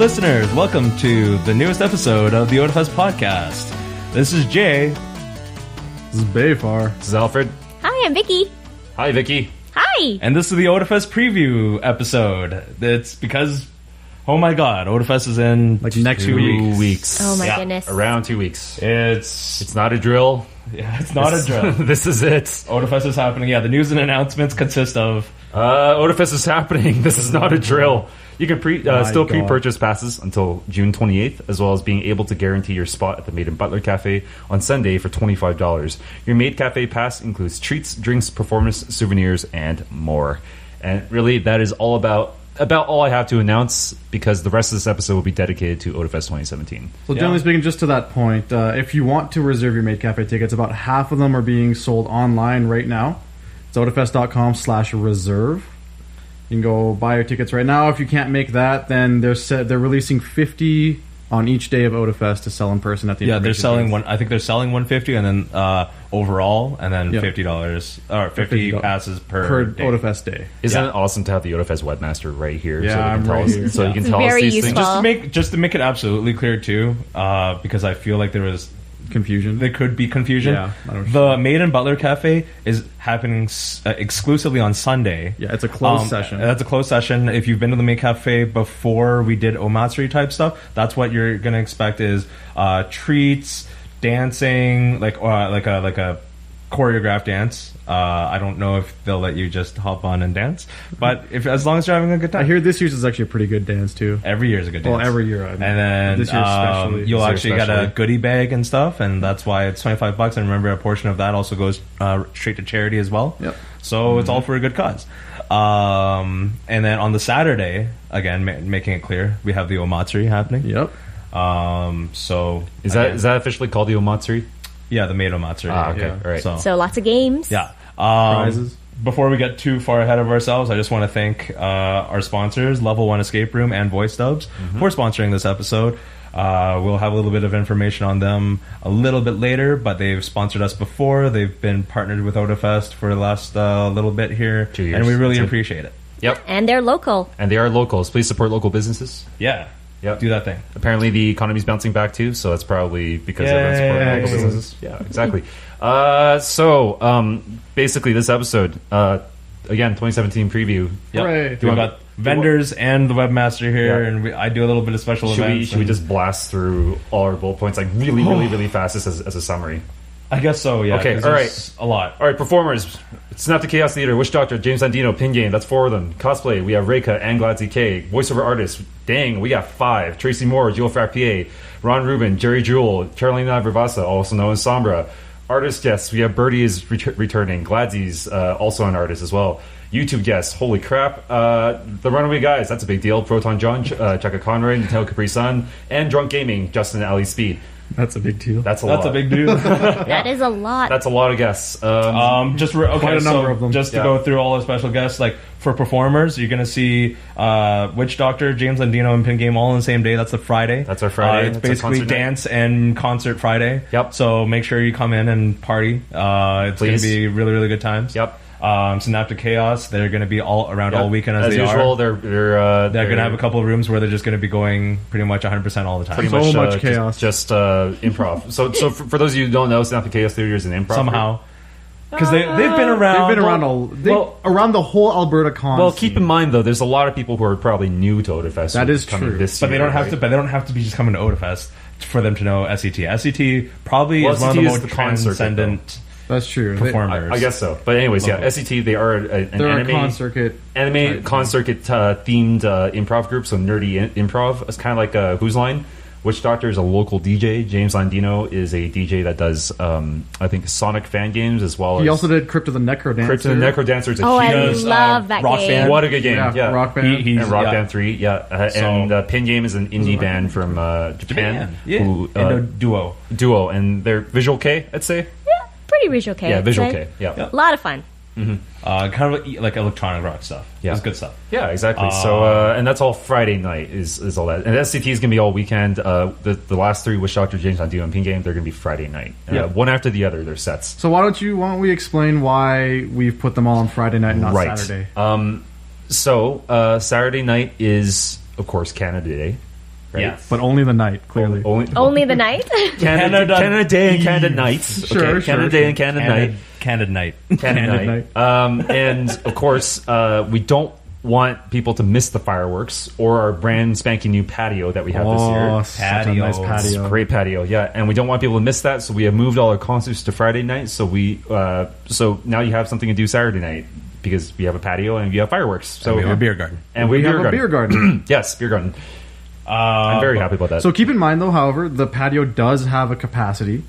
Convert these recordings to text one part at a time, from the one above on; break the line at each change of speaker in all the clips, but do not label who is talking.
listeners, welcome to the newest episode of the Otafest Podcast. This is Jay.
This is Behfar.
This is Alfred.
Hi, I'm Vicky.
Hi, Vicky.
Hi.
And this is the Otafest preview episode. It's because, oh my god, Otafest is in
like next
2 weeks.
Oh my goodness.
Around 2 weeks.
It's
not a drill.
Yeah, it's not a drill.
This is it.
Otafest is happening. Yeah, the news and announcements consist of
Otafest is happening. This is not a drill. You can still pre-purchase passes until June 28th, as well as being able to guarantee your spot at the Maid and Butler Cafe on Sunday for $25. Your Maid Cafe pass includes treats, drinks, performance, souvenirs, and more. And really, that is all about all I have to announce, because the rest of this episode will be dedicated to Otafest 2017.
So generally speaking, just to that point, if you want to reserve your Maid Cafe tickets, about half of them are being sold online right now. It's otafest.com/reserve. You can go buy your tickets right now. If you can't make that, then they're releasing 50 on each day of Otafest to sell in person at the
they're selling one. I think they're selling 150 and then overall, and then $50 or 50 passes per day.
Otafest day.
Isn't it awesome to have the Otafest webmaster right here?
Yeah,
so
I'm right here.
So you can tell
Very
us these
useful.
things.
Just to make it absolutely clear too, because I feel like there could be confusion.
Yeah,
the Maid and Butler Cafe is happening exclusively on Sunday.
Yeah, it's a closed session.
That's a closed session. If you've been to the Maid Cafe before we did Omatsuri type stuff, that's what you're going to expect is treats, dancing, like a choreographed dance. I don't know if they'll let you just hop on and dance, but as long as you're having a good time.
I hear this year's is actually a pretty good dance too.
Every year is a good dance.
Well, every year. I mean.
And then
this year especially.
you'll actually get a goodie bag and stuff, and that's why it's $25. And remember, a portion of that also goes straight to charity as well.
Yep.
So it's all for a good cause. And then on the Saturday, again, making it clear, we have the Omatsuri happening.
Yep.
So
Is that officially called the Omatsuri?
Yeah, the Maid Omatsuri.
Okay.
Yeah.
All right.
So lots of games.
Yeah.
Prizes.
Before we get too far ahead of ourselves, I just want to thank our sponsors, Level 1 Escape Room and Voice Dubs, for sponsoring this episode. We'll have a little bit of information on them a little bit later, but they've sponsored us before. They've been partnered with Otafest for the last little bit here,
2 years.
and we really appreciate it.
Yep.
And they're local.
And they are locals. Please support local businesses.
Yeah.
Yep.
Do that thing.
Apparently the economy's bouncing back too, so that's probably because everyone's supporting local
excellent.
businesses. Yeah, exactly. So basically this episode, again, 2017 preview.
Yep.
Hooray.
We've got vendors and the webmaster here,
Yeah.
and I do a little bit of special events.
Should we just blast through all our bullet points like really fast as a summary?
I guess so, yeah.
Okay,
'cause
all
there's a lot.
All right, performers. Snap the Chaos Theater, Witch Doctor, James Andino, Pin Game, that's 4 of them. Cosplay, we have Reika and Gladzy K. Voiceover artists, dang, we got 5. Tracy Moore, Joel Frappier, Ron Rubin, Jerry Jewell, Carolina Vervasa, also known as Sombra. Artist guests, we have Birdie is returning, Gladzy's also an artist as well. YouTube guests, holy crap. The Runaway Guys, that's a big deal. Proton John, Chaka Conroy, Nintendo Capri Sun, and Drunk Gaming, Justin and Ali Speed.
That's a big deal.
That's a lot.
That's a big deal.
That is a lot.
That's a lot of guests.
Quite a
number of them.
Just to go through all the special guests, like for performers, you're going to see Witch Doctor, James Andino, and Pin Game all on the same day. That's the Friday.
That's our Friday.
It's
That's our
basically
concert night.
dance and concert Friday.
Yep.
So make sure you come in and party. It's going to
Please.
be really, really good times.
Yep.
Synaptic Chaos, they're going to be all around all weekend as they
usual.
are.
They're
They're going to have a couple of rooms where they're just going to be going pretty much 100% all the time.
pretty
So
much,
much chaos.
Just improv. So for those of you who don't know, Snap the Chaos Theater is an improv
Somehow. Because they've been around.
They've been around around the whole Alberta con.
Well, keep in mind though, there's a lot of people who are probably new to Otafest.
That is
coming
true.
This
But they
year,
don't have
right?
to. But they don't have to be just coming to Otafest for them to know SET. SET probably is one of the
SET is
most
the con circuit,
transcendent
That's true.
performers.
I guess so. But anyways,
Local.
yeah, SET, they are an
They're a
anime
con circuit.
con circuit themed improv group, so nerdy improv. It's kind of like Who's Line. Witch Doctor is a local DJ. James Andino is a DJ that does, I think, Sonic fan games as well.
He
as
also did Crypt of the Necrodancer.
Crypt of the Necrodancer. It's a
Oh, I
huge
love that
Rock
game.
Band.
What a good game! Yeah,
Rock Band.
He's
and Rock Band 3. Yeah, and Pin Game is an indie band from Japan.
Yeah.
Who,
and a duo.
duo, and they're Visual K, I'd say.
Pretty visual K.
Yeah,
I'd
Visual
say.
K. Yeah.
A lot of fun.
Kind of like electronic rock stuff.
Yeah.
It's good stuff.
Yeah, exactly. So, and that's all Friday night is all that. And SCT is going to be all weekend. The last 3, Witch Doctor, James Andino, and Pin Game, they're going to be Friday night. One after the other, their sets.
So why don't we explain why we've put them all on Friday night and not
Right.
Saturday?
So Saturday night is, of course, Canada Day. right?
Yes.
But only the night, clearly.
Only the night?
Canada Day and Canada Nights.
Sure,
Canada Day and Canada Night.
Canada Night.
Canada Night. And of course, we don't want people to miss the fireworks or our brand spanking new patio that we have this year.
Such a nice
Patio.
patio.
Great patio, yeah, and we don't want people to miss that, so we have moved all our concerts to Friday night. So so now you have something to do Saturday night because we have a patio and we have fireworks. So
we have a beer garden.
and
We
have
have a beer garden.
Yes, beer garden. I'm very happy about that.
So keep in mind, though, however, the patio does have a capacity.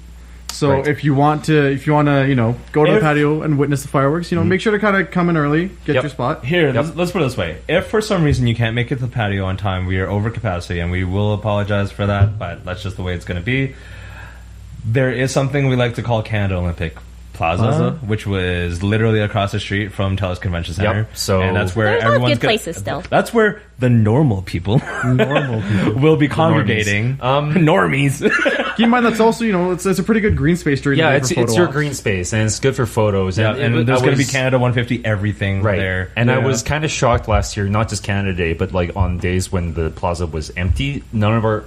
So
Right.
if you want to, go to the
If-
patio and witness the fireworks, make sure to kind of come in early, get
Yep.
your spot.
Here, let's put it this way. If for some reason you can't make it to the patio on time, we are over capacity, and we will apologize for that, but that's just the way it's going to be. There is something we like to call Canada Olympic Plaza, which was literally across the street from TELUS Convention Center.
Yep, so-
and that's where
There's a lot of
everyone's
good places still.
That's where the normal people will be congregating. Normies.
Keep in mind that's also, it's a pretty good green space during the
yeah,
day
it's
for photo
it's your
ops.
green space and it's good for photos.
Yeah, and
I
there's going to be
was-
Canada 150 everything
Right.
there.
And I
Yeah.
was kind of shocked last year, not just Canada Day, but like on days when the plaza was empty. Not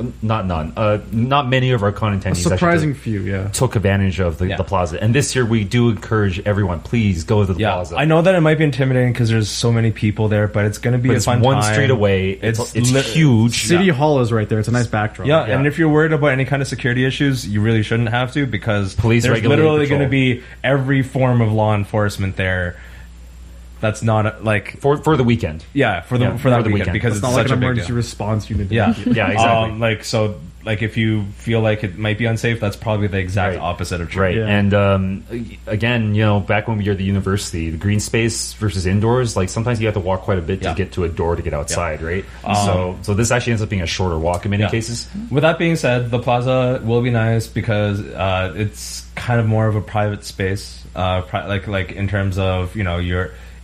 many of our con
A
attendees
surprising
actually
few, yeah.
took advantage of the plaza. And this year we do encourage everyone, please go to the
Yeah,
plaza.
I know that it might be intimidating because there's so many people there, but it's going to be
But
a
it's
fun
one
time.
street away. It's huge.
City Hall is right there. It's a nice backdrop.
Yeah, and if you're worried about any kind of security issues, you really shouldn't have to because
Police
there's
regularly
literally
patrol.
going to be every form of law enforcement there. That's not like
for the weekend.
for that
for the
weekend,
weekend.
because
It's
it's
not like
such
an
a big
emergency
deal.
response unit.
Yeah,
Yeah, exactly.
Like if you feel like it might be unsafe, that's probably the exact
Right.
opposite of true.
Right,
Yeah.
and again, back when we were at the university, the green space versus indoors, like sometimes you have to walk quite a bit to
Yeah.
get to a door to get outside, right? So this actually ends up being a shorter walk in many
Yeah.
cases.
With that being said, the plaza will be nice because it's kind of more of a private space. Like in terms of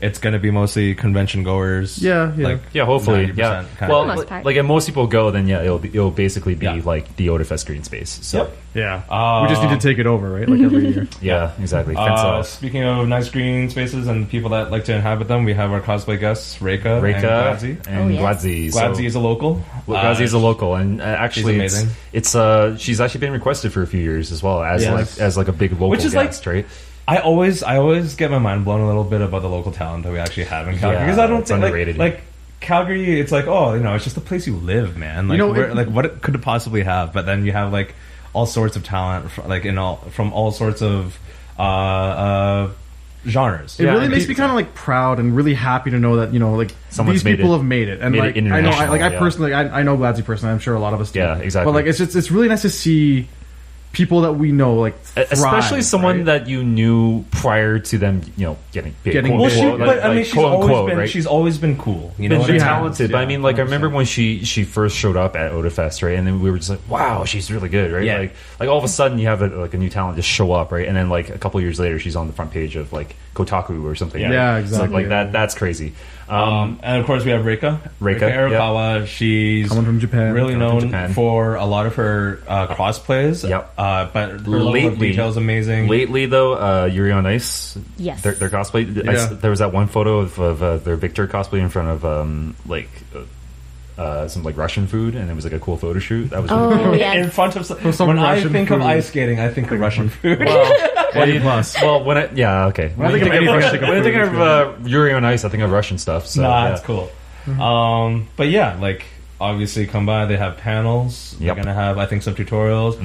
it's going to be mostly convention goers.
Yeah.
Like
Yeah, hopefully,
90%
yeah.
kind
Well,
of.
most part.
like if most people go, then yeah, it'll basically be
Yeah.
like the Otafest green space. So
Yep.
Yeah. We just need to take it over, right? Like every year.
yeah, exactly. Fence off.
Speaking of nice green spaces and people that like to inhabit them, we have our cosplay guests, Reika and Gladzy.
and
Oh, yes.
Gladzy. So-
Gladzy is a local.
Gladzy is a local, and actually,
she's amazing.
it's she's actually been requested for a few years as well as
Yes.
like a big local
Which is
guest, right?
I always get my mind blown a little bit about the local talent that we actually have in Calgary
Yeah,
because I don't
it's
think
underrated.
like Calgary. It's like it's just a place you live, man. Like what it could it possibly have? But then you have like all sorts of talent, from all sorts of genres.
It
Yeah,
really
and
makes me kind of like proud and really happy to know that
Someone's
these
made
people
it.
have made it, and
Made
like
it
I know,
international,
I
yeah.
personally, I know Gladzy personally. I'm sure a lot of us do.
Yeah, exactly.
But like it's really nice to see people that we know like thrive,
Especially someone
right?
that you knew prior to them, getting big.
Getting
quote,
big.
Well,
unquote,
but I mean,
quote unquote, right?
she's always been cool. You know,
Been
what I mean?
talented, but I
yeah,
mean, like I remember when she first showed up at Otafest, right? And then we were just like, "Wow, she's really good," right?
Yeah.
Like all of a sudden you have a new talent just show up, right? And then like a couple of years later, she's on the front page of like Kotaku or something. right?
Yeah,
So,
exactly.
like that. That's crazy.
And of course, we have Reika Arakawa. She's
Coming from Japan.
really
Coming from
known
Japan.
for a lot of her crossplays.
Yep.
But her level of detail is amazing.
Lately, though, Yuri on Ice,
Yes.
their cosplay.
Yeah.
There was that one photo of their Victor cosplay in front of some like Russian food, and it was like a cool photo shoot. That was really cool.
Oh, yes.
In front of
some
when I
Russian
think of
food.
ice skating, I think of Russian food.
Well, when I okay.
When I think of anything, I think of
when I think
food,
of Yuri on Ice, I think of Russian stuff. So,
nah,
yeah.
it's cool. But yeah, like obviously come by. They have panels.
Yep.
They're gonna have I think some tutorials.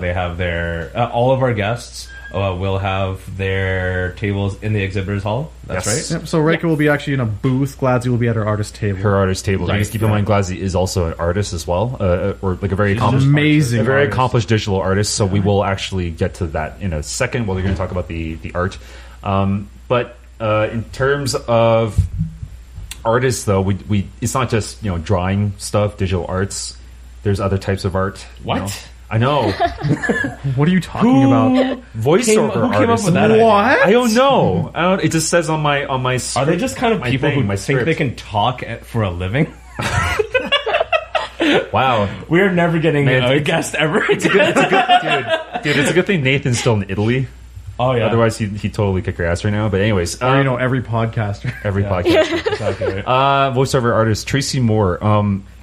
They have their all of our guests will have their tables in the exhibitors hall. That's
Yes.
right.
Yep, so Reika will be actually in a booth. Gladzy will be at her artist table.
Her artist table.
Right,
Just keep in mind, Gladzy is also an artist as well, or like a very accomplished,
amazing
a very
artist.
accomplished digital artist. So we will actually get to that in a second. While we're going to talk about the art, but in terms of artists, though, we it's not just drawing stuff, digital arts. There's other types of art.
What?
I know.
What are you talking about?
Voiceover
Who came up
artists.
with that idea?
I don't know. It just says on my
Are they just kind of
my
people
thing,
who
my
think
script.
they can talk for a living?
Wow.
We're never getting
Man,
a guest ever.
Dude, it's a good thing Nathan's still in Italy.
Oh yeah.
Otherwise, he'd totally kick your ass right now. But anyways,
Or, every podcaster.
every podcast.
Exactly right.
Voiceover artist Tracy Moore.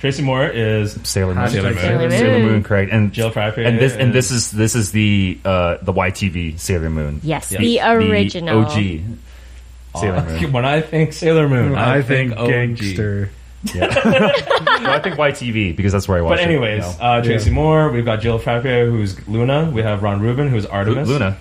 Tracy Moore is
Sailor Moon.
Sailor Moon.
Correct. And
Jill Frappier
and this
is-
this is the YTV Sailor Moon.
Yes, the original.
OG Sailor Moon.
When I think Sailor Moon,
I think
OG.
gangster.
Yeah. No, I think YTV because that's where I watch
But anyways,
it.
Tracy Moore. We've got Jill Frappier, who's Luna. We have Ron Rubin, who's Artemis.
Luna.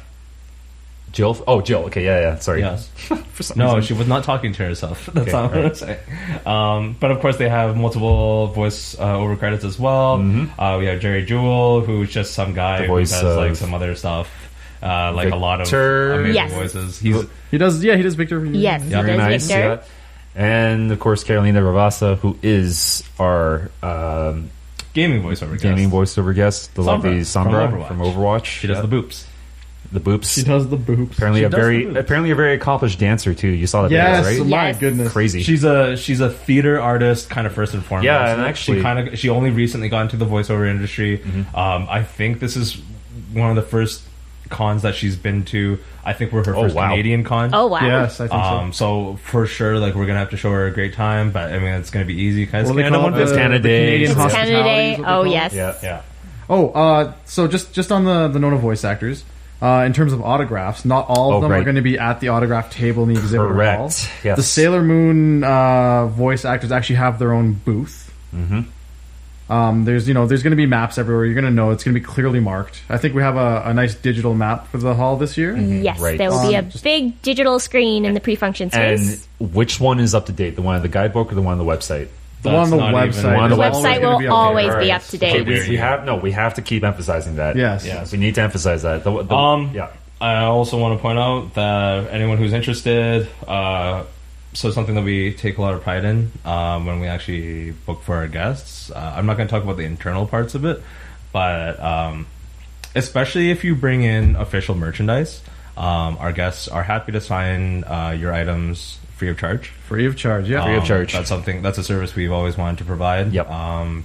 Jill. Oh, Jill. Okay, yeah. Sorry.
Yes.
For some
No,
reason.
she was not talking to herself. That's
Okay,
all I'm going to say. But of course, they have multiple voice over credits as well. We have Jerry Jewell, who's just some guy
The
who
voice
does like
of
some other stuff, like a lot of
Victor.
amazing
Yes.
voices.
He does Victor.
Yes, he
Very
does
nice.
Victor.
Yeah. And of course, Carolina Ravassa, who is our
gaming voiceover. guest.
gaming voiceover guest, the
Sombra
lovely Sombra
from
from
Overwatch.
Overwatch.
She does the boops.
the boops.
She does the boobs.
Apparently
She
a
does the
very
boobs.
apparently a very accomplished dancer too. You saw that
Yes,
video, right?
my
Yes.
goodness.
Crazy.
She's a theater artist, kind of first and foremost.
Yeah, and actually-
she only recently got into the voiceover industry. I think this is one of the first cons that she's been to. I think we're her
Oh,
first
wow.
Canadian con.
Oh wow!
Yes, I think so.
So for sure, like we're gonna have to show her a great time, but I mean it's gonna be easy because
What do they
Canada
call
won
it?
this.
The
Canada
Canadian
Day. It's
hospitality
Canada
is
Day.
what they
Oh
call it?
yes.
Yeah.
Yeah.
Oh, so just on the note of voice actors, in terms of autographs, not all of them
right.
are going to be at the autograph table in the exhibit
Correct.
hall.
Yes.
The Sailor Moon voice actors actually have their own booth. Mm-hmm. There's going to be maps everywhere. You're going to know it's going to be clearly marked. I think we have a nice digital map for the hall this year.
Yes,
Right.
there will be a
Just-
big digital screen in the pre-function
And
space.
which one is up to date? The one on the guidebook or the one on the website?
The one on the
That's not even-
website.
The one on
is
the
always
Website
gonna
will
be up there.
always be
Alright.
up to date.
Okay.
We have to keep emphasizing that.
Yes.
We need to emphasize that. Yeah.
I also want to point out that anyone who's interested, so something that we take a lot of pride in when we actually book for our guests. I'm not going to talk about the internal parts of it, but especially if you bring in official merchandise, our guests are happy to sign your items free of charge.
Free of charge, yeah.
Free of charge.
That's a service we've always wanted to provide.
Yep.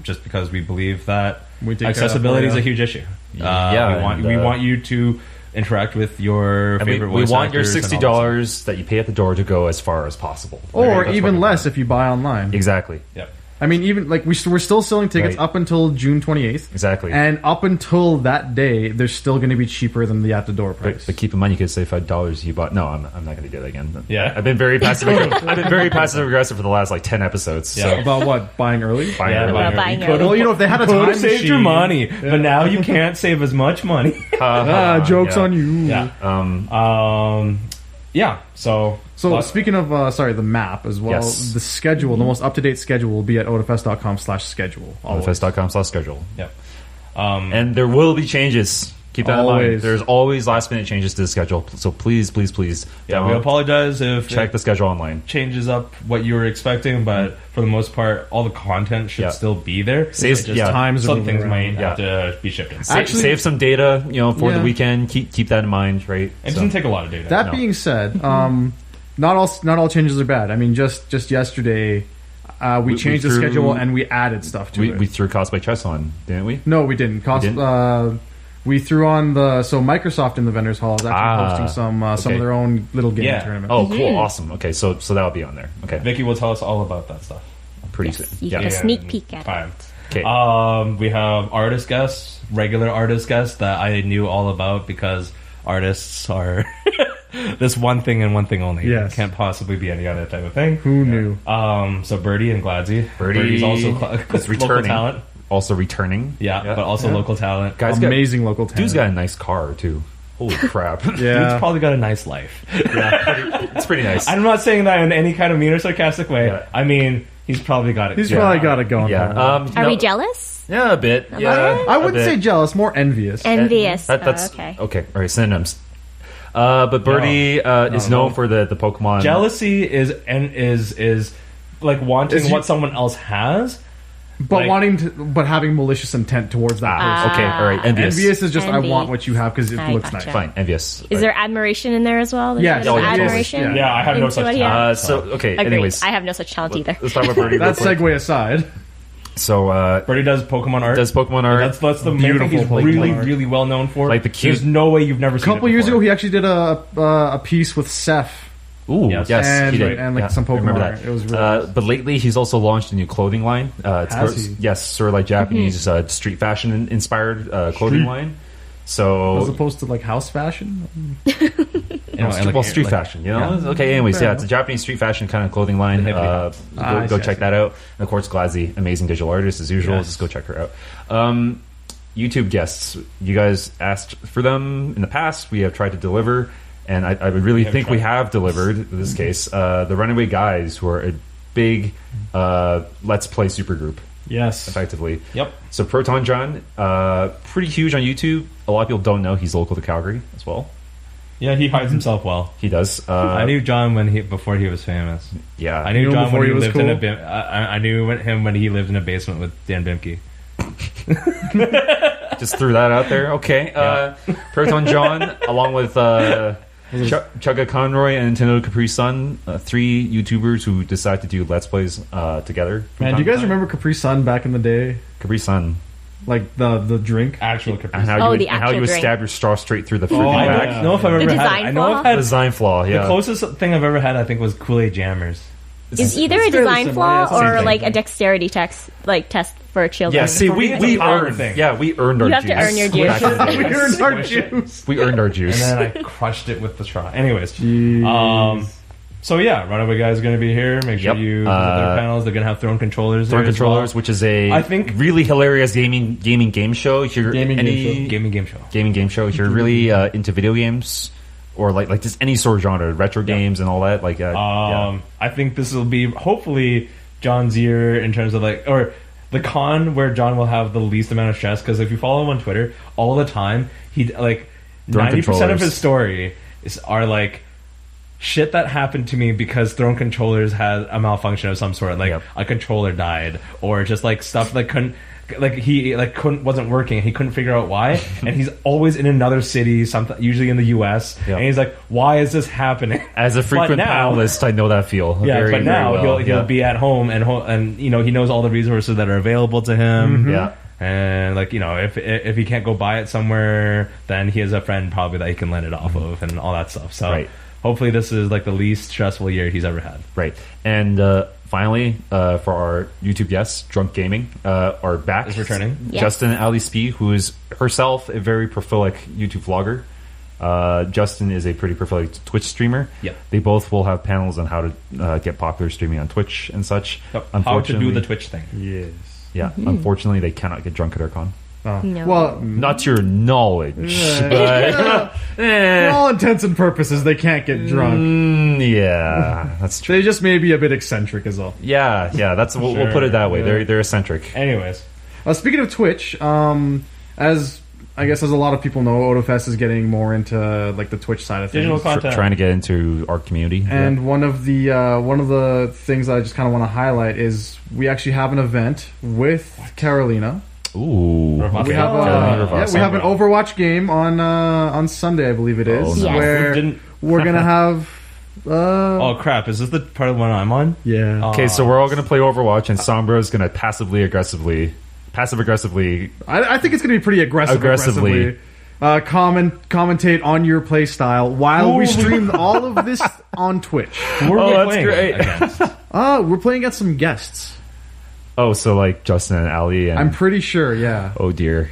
Just because we believe that
We take care of
accessibility is
that
a
for
huge issue.
Yeah,
we want you to interact with your
And
favorite
we
voice
want your
actors and all
$60 that you pay at the door to go as far as possible.
Or
That's
even
what-
less if you buy online.
Exactly.
that. Yep.
I mean, even like we're still selling tickets
Right.
up until June 28th.
Exactly.
And up until that day, they're still going to be cheaper than the at the door price.
But keep in mind, you could say $5 you bought. No, I'm not going to do that again.
Yeah.
I've been very passive. I've been very passive aggressive for the last like 10 episodes. So
Yeah.
About what? Buying early?
Buying early.
About buying
You could've-
early.
Well, if they had a
could
time
have saved your
machine-
money, but now you can't save as much money.
Jokes
Yeah.
on you.
Yeah. Yeah. So.
So speaking of, the map as well,
Yes.
the schedule, the most up-to-date schedule will be at otafest.com/schedule.
Otafest.com/schedule.
Yep.
And there will be changes. Keep that in mind.
Always.
There's always last minute changes to the schedule. So please, please, please,
Yeah. We apologize if
check
it
the schedule online.
changes up what you were expecting, but for the most part, all the content should
Yeah.
still be there.
Saves-
It's just
yeah.
Times are
some
moving
things
around.
might have to be shifted.
Actually-
Save some data, for
Yeah.
the weekend. Keep that in mind, right?
It doesn't take a lot of data.
That
No.
being said, not all changes are bad. I mean, just yesterday, we changed the
threw-
schedule and we added stuff to it.
We threw cosplay chess on, didn't we?
No, we didn't.
didn't?
We threw on Microsoft in the vendors hall is actually hosting some
okay.
of their own little game
Yeah.
tournaments.
Oh, cool, awesome. Okay, so that'll be on there. Okay,
Vicky will tell us all about that stuff.
pretty
Yes,
soon.
you
Yeah.
get a sneak peek at it.
Fine.
Okay.
We have artist guests, regular artist guests that I knew all about because artists are this one thing and one thing only.
Yes.
Can't possibly be any other type of thing.
Who knew?
So Birdie and Gladsy.
Birdie
Birdie's also
is
local
returning.
talent.
Also returning.
Yeah, but also local talent.
Guys,
Amazing local talent.
Dude's got a nice car too. Holy crap!
Dude's
Yeah.
probably got a nice life.
It's pretty nice.
I'm not saying that in any kind of mean or sarcastic way.
Yeah.
I mean, he's probably got it.
He's
Yeah.
probably got it going.
Yeah.
for him.
Are we jealous?
Yeah, a bit. Yeah,
I wouldn't
a bit.
say jealous, more envious.
Envious.
That's
okay.
Okay. All right. Synonyms. But Birdie is known for the Pokemon.
Jealousy is like wanting
Is you-
what someone else has.
but
like-
but having malicious intent towards that person.
Okay. All right. Envious.
Envious is just
Envy.
I want what you have because it
I
looks
gotcha.
nice.
Fine. Envious.
Is there admiration in there as well? There's
Yes.
a bit of
Oh, yeah,
admiration.
Yeah, I have no
into
such
what he
talent.
has?
So okay.
Agreed.
Anyways,
I have no such talent either.
let's talk about Birdie.
That
real quick.
segue aside,
So
Birdie does Pokemon art.
Does Pokemon art.
That's the main thing he's
Beautiful
really,
Pokemon art.
really well known for.
Like the cute-
There's no way you've never
A
seen it
couple years
before.
ago, he actually did a piece with Seth.
Ooh,
Yes.
yes,
And-
he did.
and, like,
Yeah,
some
I remember
Pokemon
that.
art. It was really nice.
But lately, he's also launched a new clothing line. It's
Has he?
yes, sort of like Japanese street fashion inspired clothing line. So
As opposed to like house fashion.
street fashion, you know.
Yeah.
Okay, anyways,
Fair
yeah, it's a Japanese street fashion kind of clothing line.
The hippie.
I
Go
see,
check that out. And of course, Gladzy, amazing digital artist as usual.
Yes.
Just go check her out. YouTube guests, you guys asked for them in the past. We have tried to deliver, and I really think we have delivered. In this case, the Runaway Guys, who are a big Let's Play supergroup.
Yes.
Effectively.
Yep.
So Proton John, pretty huge on YouTube. A lot of people don't know he's local to Calgary as well.
Yeah, he hides himself well.
He does.
I knew John before he was famous.
Yeah.
I knew
You know
John
before
when
he
he
was
lived in a
cool?
I knew him when he lived in a basement with Dan Bimke.
Just threw that out there. Okay. Proton John, along with Chugga Conroy and Nintendo Capri Sun, 3 YouTubers who decide to do Let's Plays together. from
Man,
time
do you
to
guys
time.
remember Capri Sun back in the day?
Capri Sun?
Like the drink?
Actual Capri.
And how
Oh,
you would,
the
and how you
actual
would
drink.
stab your straw straight through the freaking
I
back.
don't know if I've ever
The
had.
design
I know I've
flaw?
had
Design flaw, yeah.
the closest thing I've ever had. I think was Kool-Aid Jammers.
Is either a
fairly
design
similar,
flaw
yeah, it's the same
or
thing.
like a dexterity test for children?
Yeah, see,
For me, it's
we
a power
earned
thing.
Yeah, we earned our
You
juice.
have to earn your juice.
back in the day.
We earned our
Squish it.
juice.
We earned our juice.
And then I crushed it with the straw. Anyways,
Jeez.
so yeah, Runaway Guys is going to be here. Make sure
Yep.
you visit their panels. They're going to have Throne Controllers.
Throne
there as
Controllers,
well.
which is a
I think-
really hilarious gaming game show. If you're
Gaming game show.
gaming game show.
gaming game show. If you're really into video games or like just any sort of genre, retro games and all that, like yeah.
I think this will be hopefully John's year in terms of or the con where John will have the least amount of stress, because if you follow him on Twitter all the time, he 90% of his story are like shit that happened to me because Throne Controllers had a malfunction of some sort, like
Yep.
a controller died, or just like stuff that wasn't working. He couldn't figure out why, and he's always in another city, usually in the U.S.
Yep.
And he's like, "Why is this happening?"
As a frequent
But now-
panelist, I know that feel.
Yeah,
very,
but now
very well.
he'll be at home and he knows all the resources that are available to him.
Yeah.
And if he can't go buy it somewhere, then he has a friend probably that he can lend it off of and all that stuff. So
Right.
hopefully this is like the least stressful year he's ever had.
Right. And finally, for our YouTube guests, Drunk Gaming are back.
Is returning.
Yes.
Justin and Ali Spee, who is herself a very prolific YouTube vlogger. Justin is a pretty prolific Twitch streamer.
Yep.
They both will have panels on how to get popular streaming on Twitch and such.
How to do the Twitch thing.
Yes.
Yeah. Unfortunately, they cannot get drunk at our con.
No.
Well,
Not to your knowledge.
Yeah. for all intents and purposes, they can't get drunk.
Yeah, that's true.
They just may be a bit eccentric, is all.
Yeah, we'll put it that way.
Yeah.
They're eccentric.
Anyways,
Speaking of Twitch, as a lot of people know, Otafest is getting more into like the Twitch side of things.
digital content.
Trying to get into our community.
And one of the things that I just kind of want to highlight is we actually have an event with Carolina.
Ooh.
Ravasa.
We have
Carolina
we
Ravasa.
have an Overwatch game on Sunday, I believe it is,
Oh, nice.
Yes.
where we're gonna have.
Oh crap! Is this the part of the one I'm on?
Yeah.
Okay, so we're all going to play Overwatch, and Sombra is going to passive aggressively.
I think it's going to be pretty aggressively. Commentate on your play style while we stream all of this on Twitch.
Who are we
that's
playing
great.
against?
We're playing against some guests.
Oh, so like Justin and Ali, and
I'm pretty sure, yeah.
oh dear,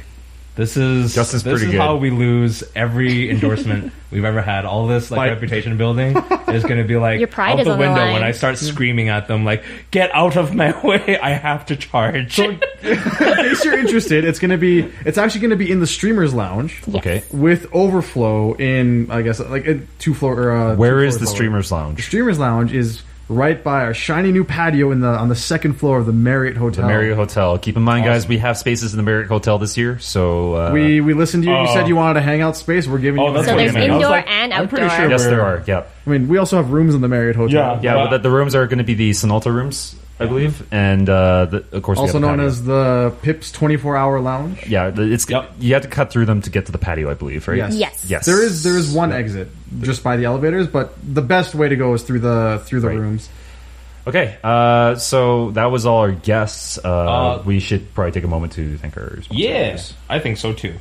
Justin's
pretty good.
how we lose every endorsement we've ever had. All this
Fight.
reputation building is going to be like
Your pride
out
is
the
on the
window
line.
when I start screaming at them like, "Get out of my way! I have to charge."
In case you're interested, it's actually going to be in the streamers lounge
okay.
with overflow in, I guess, like a two floor.
Where is the Streamers
The
Lounge?
streamers lounge is right by our shiny new patio on the second floor of the Marriott Hotel.
The Marriott Hotel. Keep in mind, guys, we have spaces in the Marriott Hotel this year, so
We listened to you. You said you wanted a hangout space. We're giving you.
that's
So
what
there's
I mean. I was
indoor
like,
and
I'm pretty
outdoor.
sure
yes,
we're-
there are. Yeah,
I mean, we also have rooms in the Marriott Hotel.
yeah. But the rooms are going to be the Sonalta rooms, I believe, and of course, we
Also
have the
known
patio.
as the Pips 24-hour lounge.
Yeah, it's
Yep.
you have to cut through them to get to the patio, I believe, right?
Yes.
Yes.
Yes.
There is one exit just by the elevators, but the best way to go is through the
Right.
rooms.
Okay, so that was all our guests. We should probably take a moment to thank our sponsors.
Yeah, I think so too.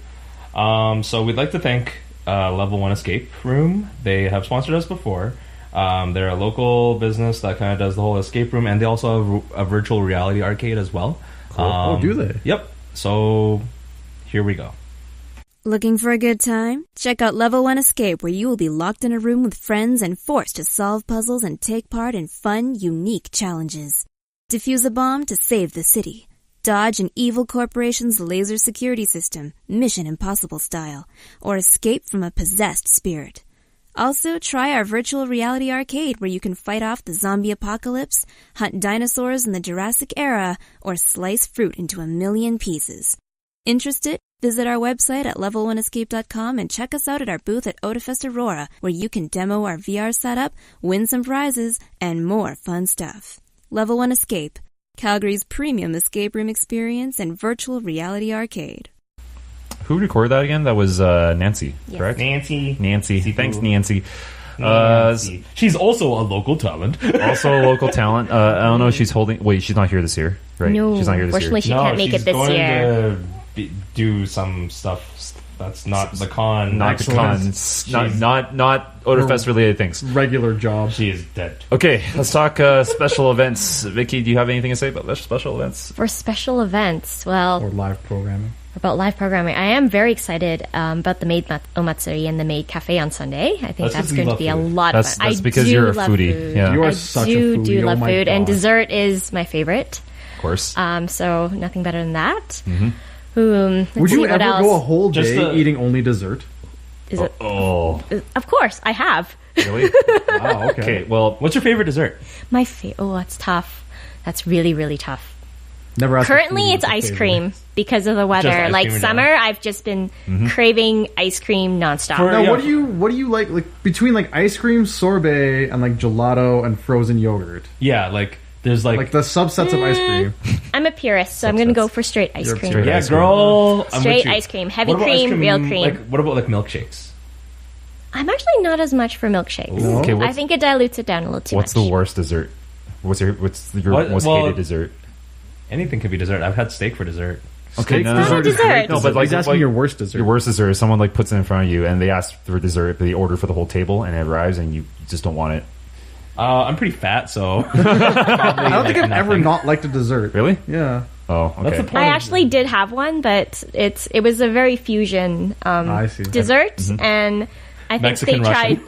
So we'd like to thank Level 1 Escape Room. They have sponsored us before. They're a local business that kind of does the whole escape room, and they also have a virtual reality arcade as well.
Cool. Do they?
Yep. So here we go.
Looking for a good time? Check out Level 1 Escape, where you will be locked in a room with friends and forced to solve puzzles and take part in fun, unique challenges. Defuse a bomb to save the city. Dodge an evil corporation's laser security system, Mission Impossible style, or escape from a possessed spirit. Also, try our virtual reality arcade where you can fight off the zombie apocalypse, hunt dinosaurs in the Jurassic era, or slice fruit into a million pieces. Interested? Visit our website at level1escape.com and check us out at our booth at Otafest Aurora, where you can demo our VR setup, win some prizes, and more fun stuff. Level 1 Escape, Calgary's premium escape room experience and virtual reality arcade.
Who recorded that again? That was Nancy, correct?
Nancy.
Thanks, Nancy.
Nancy. She's also a local talent.
Also a local talent. I don't know if she's holding... Wait, she's not here this year, right?
No,
she's not here this year.
unfortunately she can't make it this year.
Do some stuff that's not the con.
Not the cons. Not Otafest related things.
Regular job.
She is dead.
Okay, let's talk special events. Vicky, do you have anything to say about special events?
For special events, well,
Or live programming.
about live programming, I am very excited about the Maid Omatsuri and the Maid Cafe on Sunday. I think that's going to be a lot of fun.
That's because
I do
you're a
love
foodie.
Food.
Yeah.
You are
I
such a
do
foodie.
love
Oh my
food, and
God.
dessert is my favorite.
Of course.
So nothing better than that.
Mm-hmm.
Let's
Would
see,
you
what
ever
else?
go a whole day
Just
eating only dessert?
Is it?
Oh,
Of course, I have.
really?
Wow, okay.
Okay, well,
What's your favorite dessert?
My that's tough. That's really, really tough.
Never asked
Currently,
for
it's
food,
ice
favorite.
cream because of the weather.
ice
Like
cream or
summer,
down?
I've just been craving ice cream nonstop.
Now,
Yeah.
what do you like between like ice cream, sorbet, and like gelato and frozen yogurt?
Yeah, like there's
Like the subsets of ice cream.
I'm a purist, so I'm going to go for straight ice
You're
cream.
straight
yeah,
ice cream.
girl. I'm
Straight
with you.
ice cream. Heavy
What about ice
cream, real cream.
Like, what about like milkshakes?
I'm actually not as much for milkshakes.
No?
Okay,
I think it dilutes it down a little too
what's
much.
the worst dessert? What's your
What-
most
well,
hated dessert?
Anything could be dessert. I've had steak for dessert.
Steak
no,
not a
is
dessert.
great
No, but like
he's asking your worst dessert.
Your worst dessert is someone like puts it in front of you and they ask for dessert, but they order for the whole table and it arrives and you just don't want it.
I'm pretty fat, so
I don't think I've ever not liked a dessert.
Really?
Yeah.
Oh, okay.
that's the point.
I actually did have one, but it was a very fusion
I see.
dessert, and I think
Mexican,
they tried.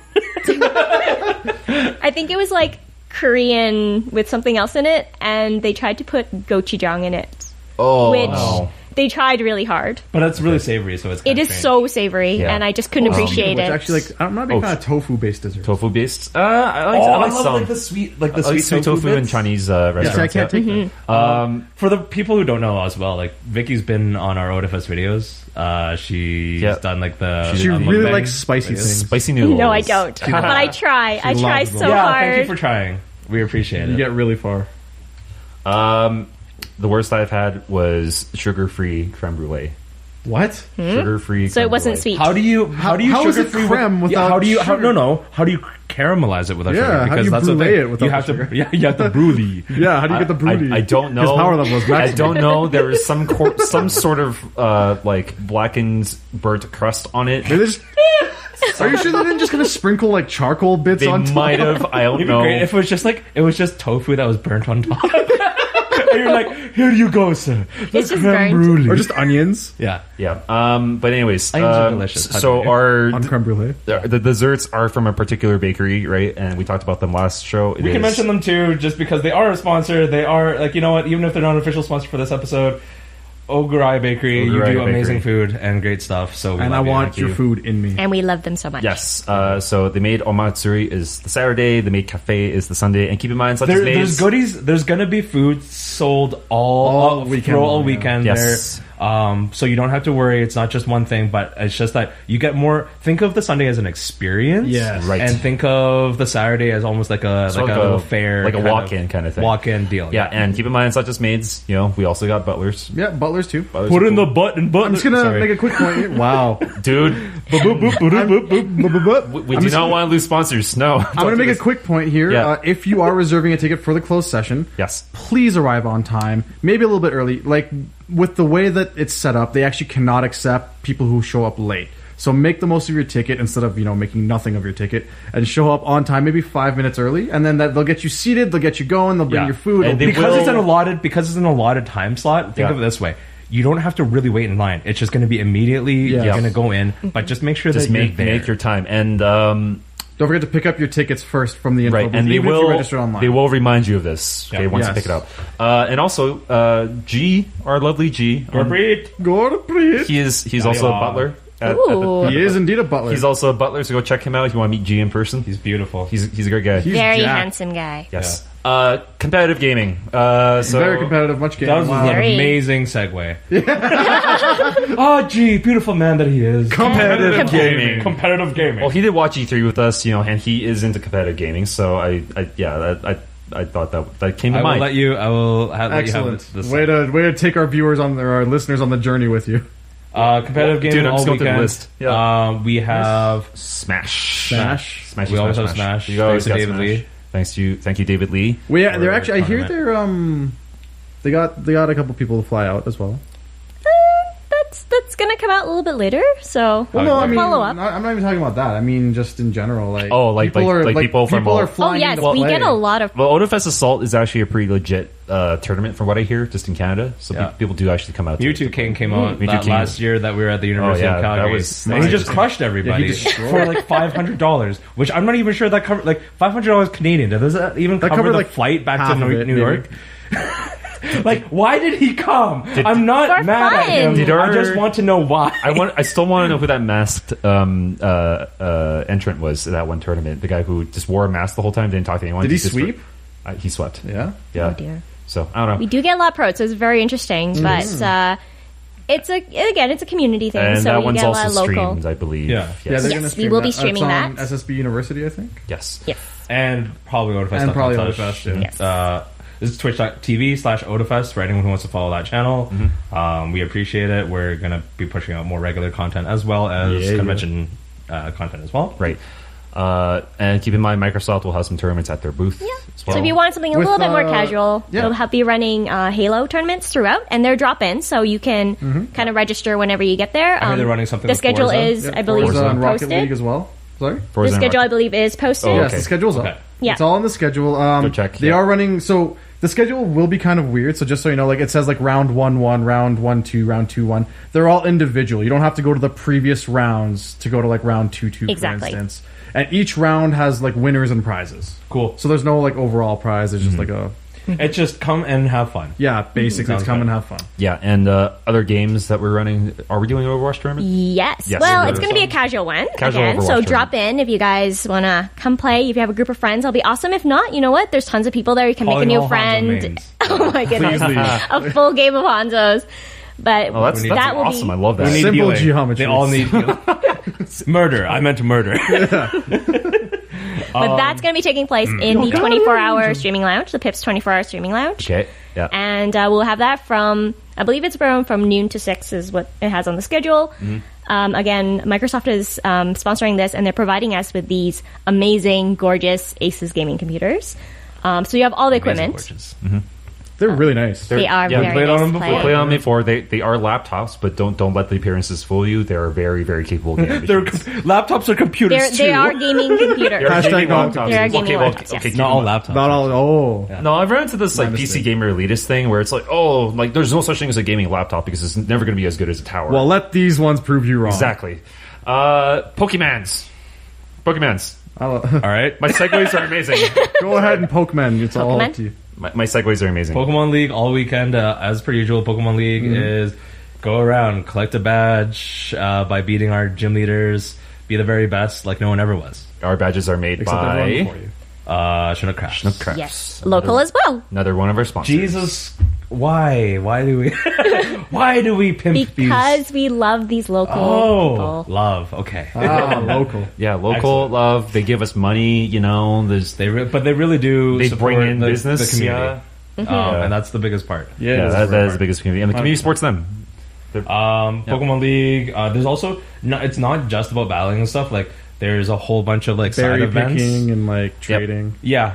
I think it was like Korean with something else in it, and they tried to put gochujang in it,
Oh,
which
no.
they tried really hard.
But it's really savory, so it's
It
kinda
is
strange.
so savory,
Yeah.
and I just couldn't appreciate
Which
it.
actually, like, I'm not a big
Oh,
fan of tofu-based desserts.
Tofu based? I
Oh,
like
I love
some.
like the sweet, like the
I like
sweet
tofu in
bits.
Chinese
Yeah,
restaurants.
see, I can't take that.
For the people who don't know as well, like Vicky's been on our Otafest videos. She's
Yeah.
done like the.
She really
mukbang
likes spicy
videos.
things.
Spicy noodles.
No, I don't. But I try. I try
loves
so
them.
Yeah,
hard.
thank you for trying. We appreciate
You
it.
get really far.
The worst I've had was sugar-free creme brulee.
What?
Sugar-free.
So it
creme
wasn't
brulee.
sweet.
How do you
how is it
sugar-free
creme without
how do you
sugar?
how do you caramelize it without
Yeah,
sugar?
how do
Because
you
that's the
brulee
thing.
it without
you have
the
to
sugar?
yeah, you have to brulee.
Yeah, how do you get the broody?
I don't know.
His power level is
I
maximum.
don't know. There was some sort of like blackened burnt crust on it.
They just, are you sure they didn't just kind of sprinkle like charcoal bits
They
on top?
might have. I don't
It'd be
know.
great if it was just tofu that was burnt on top. And you're like, here you go, sir.
It's just
creme
burnt.
brulee.
Or just onions
Yeah.
Yeah. But anyways,
Onions are delicious.
so
on creme brulee.
the desserts are from a particular bakery, right? And we talked about them last show.
We can mention them too, just because they are a sponsor. They are like, you know what? Even if they're not an official sponsor for this episode, Ogurai Bakery,
Ogurai
you do amazing
Bakery.
food and great stuff. So we
And I
love you.
want
Thank
your
you.
food in me.
And we love them so much.
Yes. So the Maid Omatsuri is the Saturday. The Maid Cafe is the Sunday. And keep in mind, such as
There's
maids.
goodies. There's gonna be food sold all
weekend
through all
long, yeah.
weekend.
Yes.
So you don't have to worry. It's not just one thing, but it's just that you get more. Think of the Sunday as an experience,
Right.
and think of the Saturday as almost like a little fair,
like a walk-in kind of thing.
Walk-in deal.
Yeah, and keep in mind, it's not just maids. You know, we also got butlers.
Yeah, butlers too.
Butlers
Put
are
in
cool.
the button.
I'm just gonna make a quick point here. Wow.
Dude, we do
I'm
not want to lose sponsors. No.
I'm going to make a quick point here.
Yeah.
If you are reserving a ticket for the closed session,
Yes.
please arrive on time, maybe a little bit early. Like, with the way that it's set up, they actually cannot accept people who show up late. So make the most of your ticket instead of, making nothing of your ticket, and show up on time, maybe 5 minutes early, and then they'll get you seated, they'll get you going, they'll bring your food.
And they
because it's
will-
an allotted time slot. Think of it this way. You don't have to really wait in line. It's just going to be immediately
Yeah.
going to go in, but just make sure
Just
that
make
you're there.
your time. And
Don't forget to pick up your tickets first from the info
right,
booth,
and
even if you register online.
they will remind you of this. Okay,
Yeah.
once
Yes.
you pick it up. And also, G, our lovely G,
Go to please.
he's also a butler.
Ooh.
He is indeed a butler.
He's also a butler, so go check him out if you want to meet G in person.
He's beautiful.
He's a great guy.
He's
Very
jacked.
handsome guy.
Yes. Competitive gaming. So
Very competitive, much game.
That was
Wow.
an
Very.
amazing segue. Oh, gee, beautiful man that he is.
competitive gaming.
Competitive gaming.
Well, he did watch E3 with us, and he is into competitive gaming. So I thought that came to
I will
mind.
let you. I will let you
Excellent.
have this.
Way to take our viewers our listeners on the journey with you.
Competitive gaming
Dude, I'm
all
just going through the
weekend.
list. Yeah.
We have.
Smash.
Smash.
We always have Smash.
You always
Thanks to
got
David
Smash.
Lee.
Thank you, David Lee.
They're actually. I hear
tournament.
they got a couple people to fly out as well.
That's gonna come out a little bit later. So
Well, no, I mean,
follow up.
I'm not even talking about that. I mean, just in general, like
people from all-
are
Oh
flying.
yes,
into
we
play.
get a lot of.
Well, Otafest Assault is actually a pretty legit tournament from what I hear, just in Canada. So
Yeah.
people do actually come out. to
Mewtwo
it.
King came out
Mewtwo
that
King.
last year that we were at the University
yeah,
of
that
Calgary.
was
And he just
nice.
crushed everybody
Yeah, he destroyed.
for like $500, which I'm not even sure that covered like $500 Canadian. Does that even cover
covered,
the
like,
flight back to
half of it,
New York? Like, why did he come? I'm not
For
mad at
fun.
him.
Did
I
our-
just want to know why.
I still want to know who that masked entrant was at that one tournament. The guy who just wore a mask the whole time, didn't talk to anyone.
Did he
just
sweep?
He swept.
Yeah.
Yeah.
Oh dear.
So I don't
We
know.
do get a lot of pros, so it's very interesting. But it's a community thing,
And
so
that
we
one's
get a
also
lot of local.
streamed, I believe.
Yeah.
Yeah,
Yes.
they're
Yes,
gonna
we
stream
will be
that.
streaming
It's on
that.
SSB University, I think.
Yes.
Yes.
And probably Otafest.
And probably
Touch.
Otafest, yeah.
Yes.
This is twitch.tv/Otafest for anyone who wants to follow that channel. We appreciate it. We're going to be pushing out more regular content as well as
Yeah.
convention content as well.
Right. And keep in mind, Microsoft will have some tournaments at their booth
Yeah.
as well.
So if you want something a
With,
little bit more casual,
yeah.
they'll be running Halo tournaments throughout, and they're drop-ins, so you can kind of register whenever you get there.
I heard they're running something
The
with
schedule
Forza.
is,
Yeah,
I believe,
Forza and Rocket
posted.
League as well. Sorry.
The
Forza and
schedule, I
Rocket-
believe, is posted.
Oh,
Yes,
okay.
the schedule's up.
Okay.
Yeah.
It's all in the schedule.
Go check,
They
yeah.
are running. So the schedule will be kind of weird. So just so you know, like it says like round 1-1, round 1-2, round 2-1. They're all individual. You don't have to go to the previous rounds to go to like round 2-2,
Exactly.
for instance. And each round has like winners and prizes.
Cool.
So there's no like overall prize. It's just like a
It's just come and have fun.
basically
Sounds
it's come
good.
and have fun.
Yeah, and other games that we're running. Are we doing an Overwatch tournament?
Yes.
Yes.
Well,
Yeah.
it's going to be a casual one
Casual
again.
Overwatch
So drop in if you guys want to come play. If you have a group of friends, that'll be awesome. If not, you know what? There's tons of people there. You can make a
Calling
new
all Hanzo
friend.
mains.
Oh my goodness.
Please leave.
A full game of Hanzos. But
Oh, that's
that will
awesome.
be
I love that.
We need
Simple
healing.
geometry.
They all need healing. Murder. I meant murder.
But that's going to be taking place in the 24-hour streaming lounge, the Pips 24-hour streaming lounge.
Okay. Yeah.
And we'll have that from, I believe it's from noon to 6 is what it has on the schedule. Again, Microsoft is sponsoring this, and they're providing us with these amazing, gorgeous Asus gaming computers. So you have all the equipment.
Gorgeous.
They're really nice.
They are
Yeah, we
very
played
nice
on them
to
before.
play.
Play on them before. They are laptops, but don't let the appearances fool you. They are very, very capable gaming
Their
machines.
laptops are computers
They
too.
are gaming computers.
Hashtag
gaming
not
laptops.
They are gaming
Okay, well,
laptops, yes.
okay, keep
Not
in
all
mind.
laptops.
Not all. Oh.
No, I've run into this like
My
PC
mistake.
gamer elitist thing where it's like, oh, like there's no such thing as a gaming laptop because it's never going to be as good as a tower.
Well, let these ones prove you wrong.
exactly. Pokemans.
All right.
My segues are amazing.
Go ahead and Pokemon. It's all
Pokemon?
up to you.
My segues are amazing.
Pokemon League all weekend, as per usual. Pokemon League is go around, collect a badge by beating our gym leaders, be the very best like no one ever was.
Our badges are made
Except everyone
by
before you.
Chinook Crafts.
Chinook Crafts.
Yes. Local as well.
Another one of our sponsors.
Jesus, why? Why do we? Why do we pimp these?
Because we love these local people.
Love. Okay.
Local.
Yeah, local
Excellent.
love. They give us money. You know, there's
But they really do.
They
support
bring in
the
business.
community.
Yeah.
And that's the biggest part.
Yeah, that is the biggest community, and the community supports them.
Pokemon League. There's also it's not just about battling and stuff. Like there's a whole bunch of like side
Berry
events.
picking and like trading.
Yeah.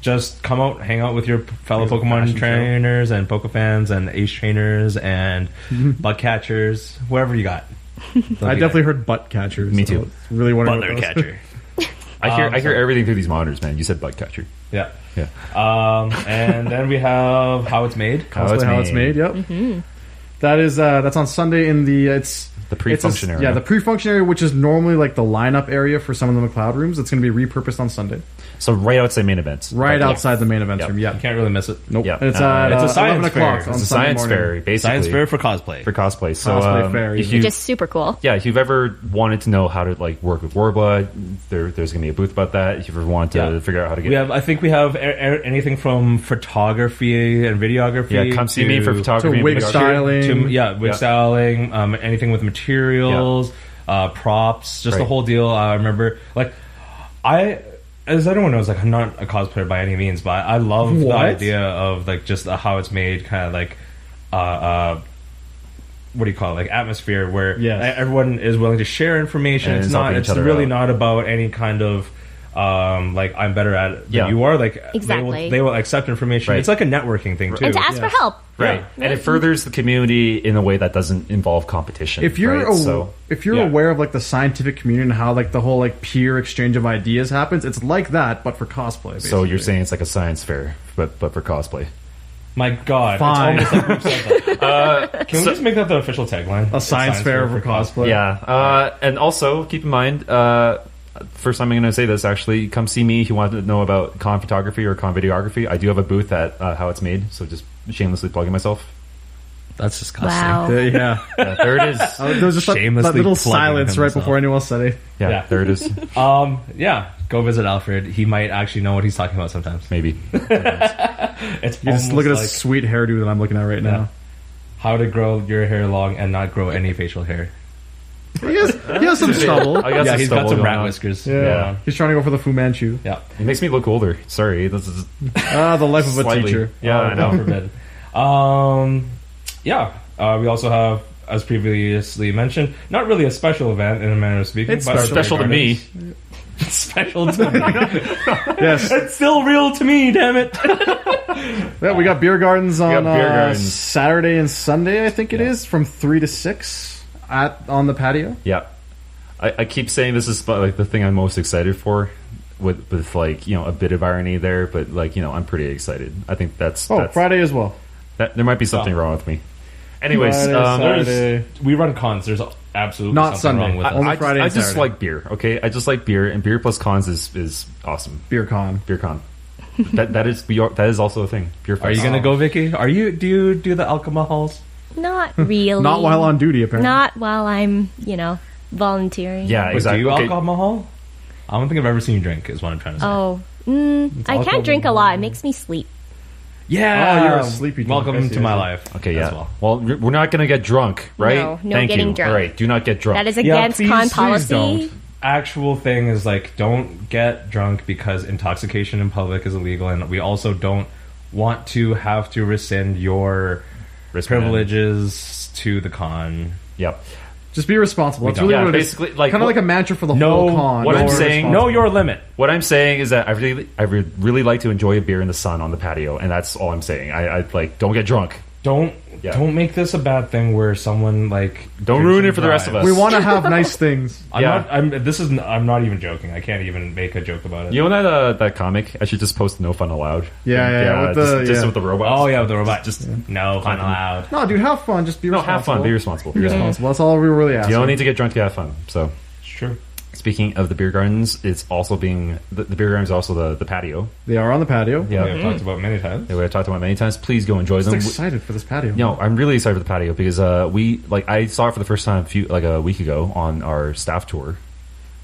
Just come out, hang out with your fellow
It's a
Pokemon
passion
trainers and Pokefans and Ace trainers and bug catchers, whoever you got.
I definitely heard butt catchers.
Me too.
I really want to
Butler catcher.
I hear everything through these monitors, man. You said bug catcher.
Yeah.
Yeah.
And then we have How It's Made.
How it's made. Yep. That is that's on Sunday in the
The pre-function area.
Yeah, the pre-function area, which is normally like the lineup area for some of the McLeod rooms. It's going to be repurposed on Sunday,
So right outside main events.
right
Yeah.
outside the main event
Yep.
room. Yeah.
You can't really miss it.
Nope.
Yeah.
It's
It's
at
a science
11 o'clock
fair.
on
It's a
Sunday
science
morning.
fair, basically.
Science fair for cosplay.
For cosplay. So,
Cosplay fair,
if
yeah.
you,
Which is super cool.
yeah, if you've ever wanted to know how to like work with Warblood, there's going to be a booth about that. If you ever want to
Yeah.
figure out how to get,
I think we have anything from photography and videography.
yeah, come see me for photography,
to
and
wig
videography.
styling.
wig
Yeah.
styling, anything with materials, props, just the
Right.
whole deal. I remember, like, as everyone knows, like, I'm not a cosplayer by any means, but I love the
What?
idea of like just how it's made, kind of like, what do you call it? Like atmosphere where
Yes.
everyone is willing to share information.
And
It's
is
not.
helping each
It's
other
really
out.
not about any kind of. Like I'm better at it than
Yeah.
you are. Like
Exactly.
they will accept information.
Right.
It's like a networking thing too.
And to ask for help.
Right, and it furthers the community in a way that doesn't involve competition.
If you're
right?
if you're
yeah.
aware of like the scientific community and how like the whole like peer exchange of ideas happens, it's like that, but for cosplay.
So you're
basically.
saying it's like a science fair, but for cosplay.
My God,
Fine.
it's almost like we've said that. Can we just make that the official tagline?
a science fair for cosplay.
Yeah, and also keep in mind, first time I'm going to say this. Actually, come see me if you want to know about con photography or con videography. I do have a booth at How It's Made, so just shamelessly plugging myself.
That's disgusting.
Wow.
Yeah.
Yeah, there it is.
There was just that
Shamelessly
little
plugging
silence right
himself.
before anyone else said it.
Yeah,
Yeah.
there it is.
Yeah, go visit Alfred. He might actually know what he's talking about sometimes.
Maybe.
It's
You just look at
almost
this sweet hairdo that I'm looking at right now.
how to grow your hair long and not grow any facial hair.
He has some stubble.
I got
Yeah,
some
he's got
stubble
some
going
rat
on.
whiskers.
Yeah. He's trying to go for the Fu Manchu.
Yeah.
It makes me look older. Sorry, this is
The life of a
slightly.
teacher.
Yeah, I know.
God forbid. We also have, as previously mentioned, not really a special event in a manner of speaking.
It's
but our
special to me.
Gardens. It's special to me.
Yes.
It's still real to me, damn it.
Yeah, we got beer gardens on
beer gardens.
Saturday and Sunday, I think it is, from 3 to 6 on the patio.
Yeah, I keep saying this is like the thing I'm most excited for, with like a bit of irony there, but like I'm pretty excited. I think that's
Friday as well.
That, there might be something wrong with me. Anyways,
Friday, Saturday.
We run cons. There's absolutely
Not
something
Sunday.
wrong with us.
Only Friday
I
and
just
Saturday.
like beer. Okay, I just like beer, and beer plus cons is awesome.
Beer con.
Beer con. that is also a thing. Beer.
Are you
fest.
gonna go, Vicky? Do you do the alcohols?
Not really.
Not while on duty, apparently.
Not while I'm, volunteering.
Yeah,
Wait,
exactly.
Do you
Okay.
alcohol? I don't think I've ever seen you drink. Is what I'm trying to say.
Oh. I can't drink a lot. It makes me sleep.
Yeah,
Oh, you're a sleepy drunk.
Welcome
I see,
to my
I see.
life.
Okay,
as
yeah. Well, we're not gonna get drunk, right?
No
Thank
getting
you.
drunk.
All right, do not get drunk.
That is
Yeah,
against
please-
con
please
policy.
don't. Actual thing is like don't get drunk because intoxication in public is illegal, and we also don't want to have to rescind your
Wristband.
privileges to the con.
Yep.
Just be responsible. That's
don't.
really
Yeah,
what it is.
basically, like,
kind of
what-
like a mantra for the
No,
whole con.
what I'm
You're
saying-
responsible.
Know your limit.
What I'm saying is that I would really like to enjoy a beer in the sun on the patio, and that's all I'm saying. I like don't get drunk.
Don't make this a bad thing where someone like
Don't
drinks
ruin
and
it for the rest of
drives.
us.
We want to have nice things.
I'm not even joking. I can't even make a joke about it.
You know that comic? I should just post "No Fun Allowed."
Yeah, with the-
just
yeah.
with the robots.
Oh yeah, with the robot.
Just
No fun allowed.
No, dude, have fun. Just be
no,
responsible.
have fun. Be responsible.
Be responsible. That's all we really ask.
You don't need to get drunk to have fun. So,
It's true.
speaking of the beer gardens, it's also being the beer gardens are also the patio.
They are on the patio.
Yeah,
We have talked about many times.
that we have talked about many times. Please go enjoy
I'm
them.
excited for this patio.
No, I'm really excited for the patio because I saw it for the first time a week ago on our staff tour,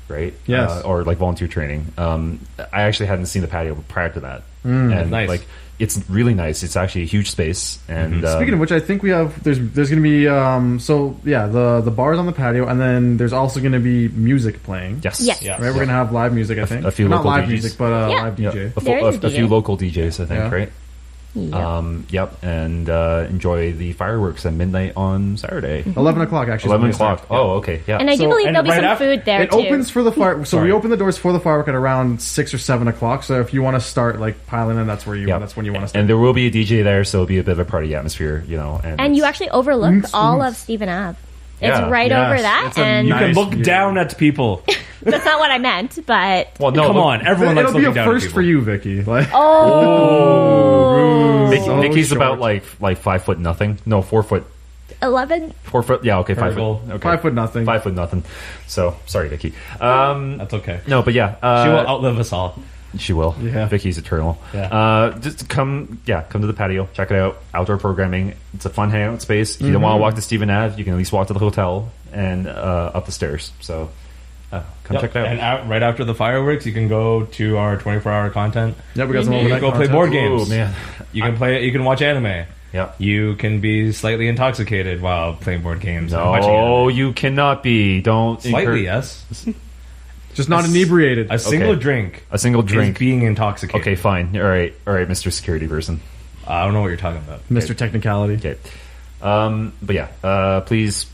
right?
Yes.
Or like volunteer training. I actually hadn't seen the patio prior to that, and
nice.
like it's really nice. It's actually a huge space. And
Speaking of which, I think we have there's going to be the bar's on the patio, and then there's also going to be music playing.
yes,
Yes.
Yeah.
Right, we're going to have live music. I think
a few
not
local
live
DJs.
music, but
Yeah.
live
Yeah.
DJ.
There is a
a few
DJ.
local DJs, I think,
Yeah.
right?
Yeah.
And enjoy the fireworks at midnight on Saturday.
11 o'clock actually.
11
is when they
o'clock.
start.
Oh, okay, yeah.
And I do
So-
believe
and
there'll be
right
some
after-
food there
It
too.
opens for the fire. So we
Sorry.
open the doors for the firework at around 6 or 7 o'clock. So if you want to start like piling in, that's when you want to start.
And there will be a DJ there, so it'll be a bit of a party atmosphere, you know. And
And you
it's-
actually overlook all of Stephen Ave. It's
Yeah.
right
Yes,
over that,
it's a
and
You can
Nice
look
view.
down at people.
that's not what I meant. But
well, no,
Come
look,
on, everyone likes
It'll be
looking
a
down at
first
people.
for you, Vicky. Like,
Nikki's
So
about
short.
like 5 foot nothing. No, 4 foot.
11.
4 foot. Yeah, okay, 5
Terrible.
foot. Okay.
5 foot nothing.
5 foot nothing. So sorry, Vicky.
That's okay.
No, but yeah,
She will outlive us all.
She will.
Yeah.
Vicky's eternal.
Yeah.
Just come to the patio, check it out. Outdoor programming. It's a fun hangout space. If you don't want to walk to Stephen Ave, you can at least walk to the hotel and up the stairs. So come
Yep.
check it out.
And right after the fireworks, you can go to our 24-hour content.
Yeah, we got some
You can
overnight
go play
content.
board games.
Oh man.
You can play. You can watch anime.
Yeah.
You can be slightly intoxicated while playing board games. and watching
No,
anime.
you cannot be. Don't
Slightly,
incur-
yes.
Just not inebriated.
A single
Okay.
drink.
A single drink.
Is being intoxicated.
Okay, fine. All right, Mr. Security person.
I don't know what you're talking about.
Mr. Technicality.
Okay. But yeah, please.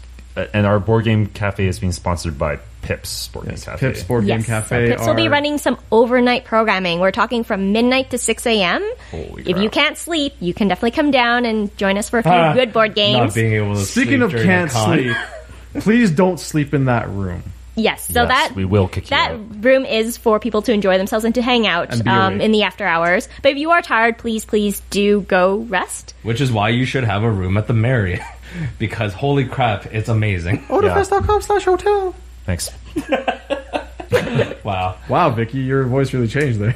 And our board game cafe is being sponsored by Pips Board Game Cafe.
Pips Board Game
Yes.
Cafe.
So Pips will be
are-
running some overnight programming. We're talking from midnight to 6 a.m.
Holy
If you
crap.
can't sleep, you can definitely come down and join us for a few
Ah,
good board
Not
games.
being able to
Speaking
sleep
of
during
can't
the con.
sleep, please don't sleep in that room.
Yes, so
Yes,
that
we will kick you
that
out.
room is for people to enjoy themselves and to hang out
And be awake.
in the after hours. But if you are tired, please do go rest.
Which is why you should have a room at the Marriott. Because holy crap, it's amazing.
Otafest.com/hotel.
Thanks.
Wow.
Wow, Vicky, your voice really changed there.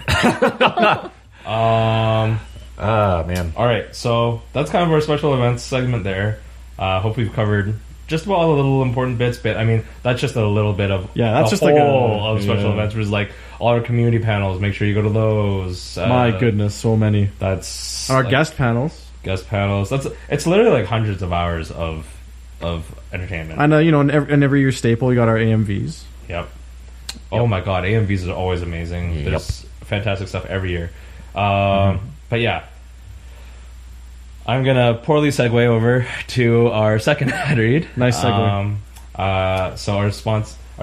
Ah, man.
All right, so that's kind of our special events segment there. Hope we've covered just about all the little important bits. But I mean, that's just a little bit of
that's
the
just like a-
whole of special
yeah.
events. Was like all our community panels. Make sure you go to those.
My goodness, so many.
That's
Our
like,
guest panels.
guest panels. It's literally like hundreds of hours of entertainment.
I know, and every year staple, we got our AMVs.
Yep. Oh my god, AMVs are always amazing. There's fantastic stuff every year. But yeah, I'm gonna poorly segue over to our second ad read.
Nice segue.
So our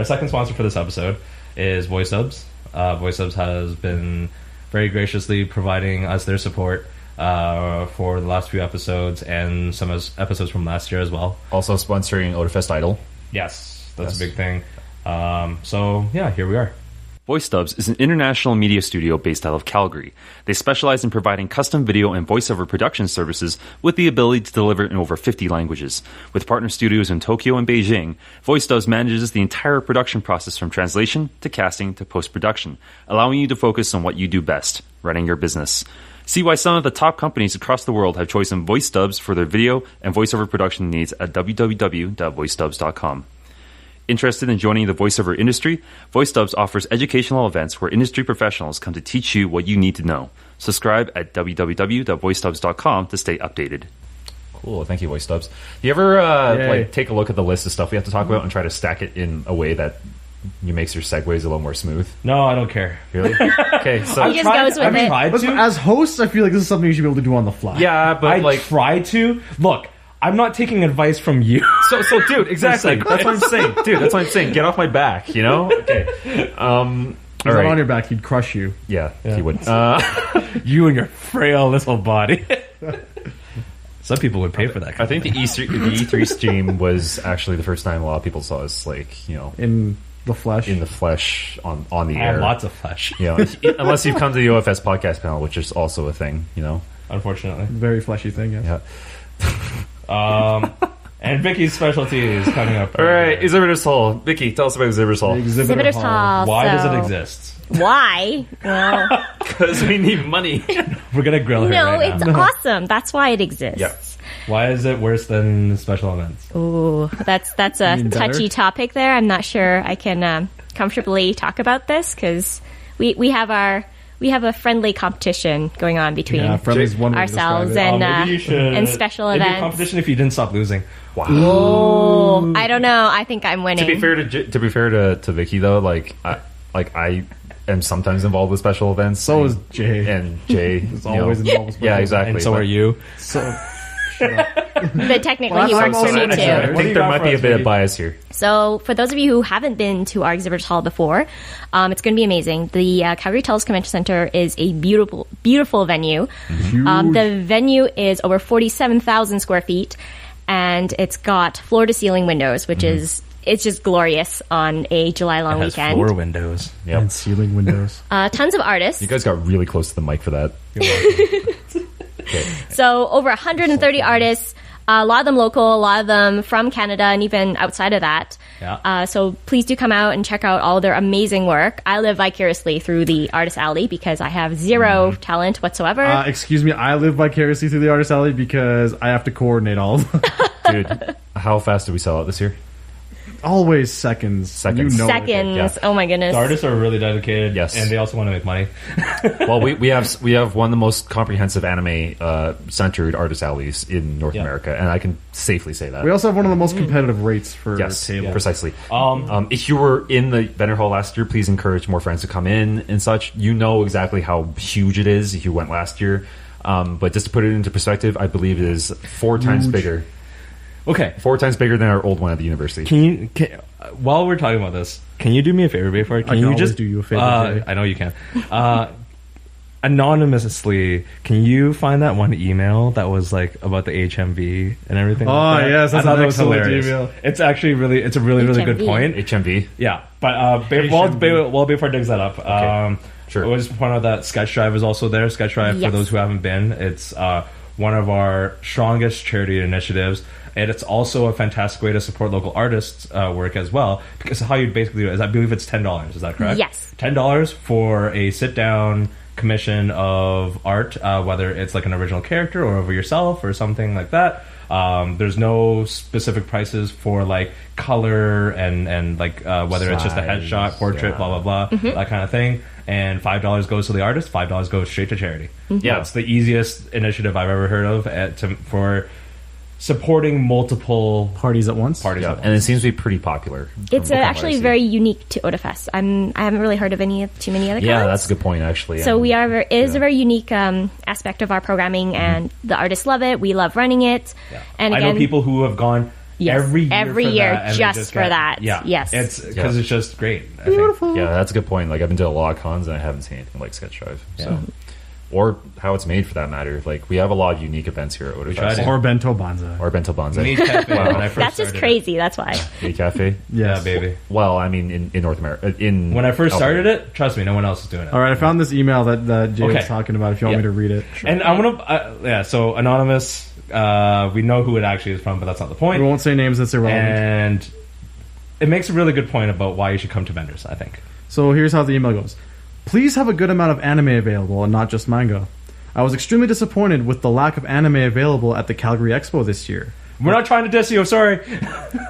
second sponsor for this episode is VoiceSubs. VoiceSubs has been very graciously providing us their support for the last few episodes and some episodes from last year as well.
Also sponsoring Otafest Idol.
Yes, that's
Yes.
a big thing. So yeah, here we are.
VoiceDubs is an international media studio based out of Calgary. They specialize in providing custom video and voiceover production services with the ability to deliver in over 50 languages. With partner studios in Tokyo and Beijing, VoiceDubs manages the entire production process from translation to casting to post-production, allowing you to focus on what you do best, running your business. See why some of the top companies across the world have chosen VoiceDubs for their video and voiceover production needs at www.voicedubs.com. Interested in joining the voiceover industry? VoiceDubs offers educational events where industry professionals come to teach you what you need to know. Subscribe at www.voicedubs.com to stay updated. Cool, thank you, VoiceDubs. Do you ever take a look at the list of stuff we have to talk about and try to stack it in a way that makes your segues a little more smooth?
No, I don't care.
Really? Okay, so
He just goes with it.
tried
Listen,
to.
as hosts, I feel like this is something you should be able to do on the fly.
yeah, but
I
like
tried to. Look, I'm not taking advice from you.
so dude, exactly. That's what I'm saying, dude. That's what I'm saying. Get off my back, you know? Okay.
He's
All
not
right.
on your back, he'd crush you.
Yeah, he would.
You and your frail little body. Some people would pay for that.
I think the E3 stream was actually the first time a lot of people saw us, like,
In the flesh.
in the flesh on the
I
air.
have lots of flesh.
Unless you've come to the OFS podcast panel, which is also a thing,
Unfortunately.
Very fleshy thing, yes.
Yeah.
And Vicky's specialty is coming up.
All right, Exhibitor's Hall. Vicky, tell us about Exhibitor's Hall.
Exhibitors Hall.
Why does
so-
it exist?
Why? Well,
Because we need money.
We're gonna grill her
no,
right
it's
now.
awesome. That's why it exists.
Yeah.
Why is it worse than special events?
Ooh, that's a
mean better?
touchy topic there. I'm not sure I can comfortably talk about this because we have our we have a friendly competition going on between
friendly is one way to describe
ourselves
it.
and
Maybe you should.
and special
It'd be a
events.
competition if you didn't stop losing.
Wow.
Oh, I don't know. I think I'm winning.
To be fair to Vicky though, I am sometimes involved with special events.
So is Jay.
And Jay
Is always involved with
Yeah, exactly.
And so are you.
So,
But technically,
Well,
he
I'm
works for
also
me
an
too.
expert.
I
What do
think
you
there
got
might
for
be a
us,
bit of
Vicky?
bias here.
So, for those of you who haven't been to our exhibitors hall before, it's going to be amazing. The Calgary Telus Convention Center is a beautiful, beautiful venue. The venue is over 47,000 square feet, and it's got floor-to-ceiling windows, which is it's just glorious on a July long
It has
weekend.
floor windows.
Yep.
and ceiling windows.
Tons of artists.
You guys got really close to the mic for that.
So over 130 artists, a lot of them local, a lot of them from Canada, and even outside of that.
Yeah.
So please do come out and check out all their amazing work. I live vicariously through the Artist Alley because I have zero talent whatsoever.
Excuse me, I live vicariously through the Artist Alley because I have to coordinate all of them.
Dude, how fast did we sell out this year?
Always seconds.
Seconds.
You know it.
Seconds.
yeah.
Oh my goodness.
The artists are really dedicated.
Yes.
And they also want to make money.
Well, we have one of the most comprehensive anime centered artist alleys in North America, and I can safely say that.
We also have one of the most competitive rates for
Yes,
tables.
precisely. If you were in the vendor hall last year, please encourage more friends to come in and such. You know exactly how huge it is if you went last year. But just to put it into perspective, I believe it is 4 times bigger.
Okay.
4 times bigger than our old one at the university.
While we're talking about this, can you do me a favor, Behfar?
can
you
always
just
do you a favor, Jay.
I know you can. Anonymously, can you find that one email that was like about the HMV and everything?
Oh,
like that?
yes, that's
I thought
an
that was
excellent
hilarious.
email.
It's actually it's a really good
HMV.
point.
HMV.
Yeah, but while Behfar digs that up,
Sure.
I was point out that Sketch Drive is also there. Sketch Drive,
Yes.
for those who haven't been, it's one of our strongest charity initiatives. And it's also a fantastic way to support local artists' work as well. Because how you basically do it is, I believe it's $10. Is that correct?
Yes.
$10 for a sit-down commission of art, whether it's like an original character or over yourself or something like that. There's no specific prices for like color and like whether it's just a
Size,
headshot, portrait, blah blah blah, that kind of thing. And $5 goes to the artist. $5 goes straight to charity.
Yeah.
It's the easiest initiative I've ever heard of for supporting multiple
Parties at once.
parties.
Yeah,
at
and it
once.
seems to be pretty popular.
It's
from what I
actually
see.
very unique to Otafest. I haven't really heard of too many other
Yeah,
kinds.
that's a good point, actually.
So
And-
we are. It is a very unique aspect of our programming, and the artists love it. We love running it. And
I
again,
know people who have gone
Yes,
every year
every
for
year
that, and they
just for that.
Yeah,
Yes.
it's because
Yeah.
it's just great. Beautiful.
Yeah, that's a good point. Like, I've been to a lot of cons and I haven't seen anything like Sketch Drive. So, or how it's made for that matter. Like, we have a lot of unique events here at
tried
Otafest.
it.
Or Bento Banzai.
Or Bento Banzai.
Meat Cafe.
Wow.
When I first
that's just
started
crazy. That's why.
Meat Cafe.
Yes.
Yeah, baby.
Well, I mean, in North America.
When I first
Alberta.
started it, trust me, no one else is doing it.
All right, I found this email that Jay
Okay.
was talking about. If you want
Yeah.
me to read it,
And I want to, so Anonymous, we know who it actually is from, but that's not the
we
point.
won't say names. That's irrelevant.
And it makes a really good point about why you should come to vendors, I think.
So here's how the email goes. Please have a good amount of anime available and not just manga. I was extremely disappointed with the lack of anime available at the Calgary Expo this year.
We're not trying to diss you, sorry.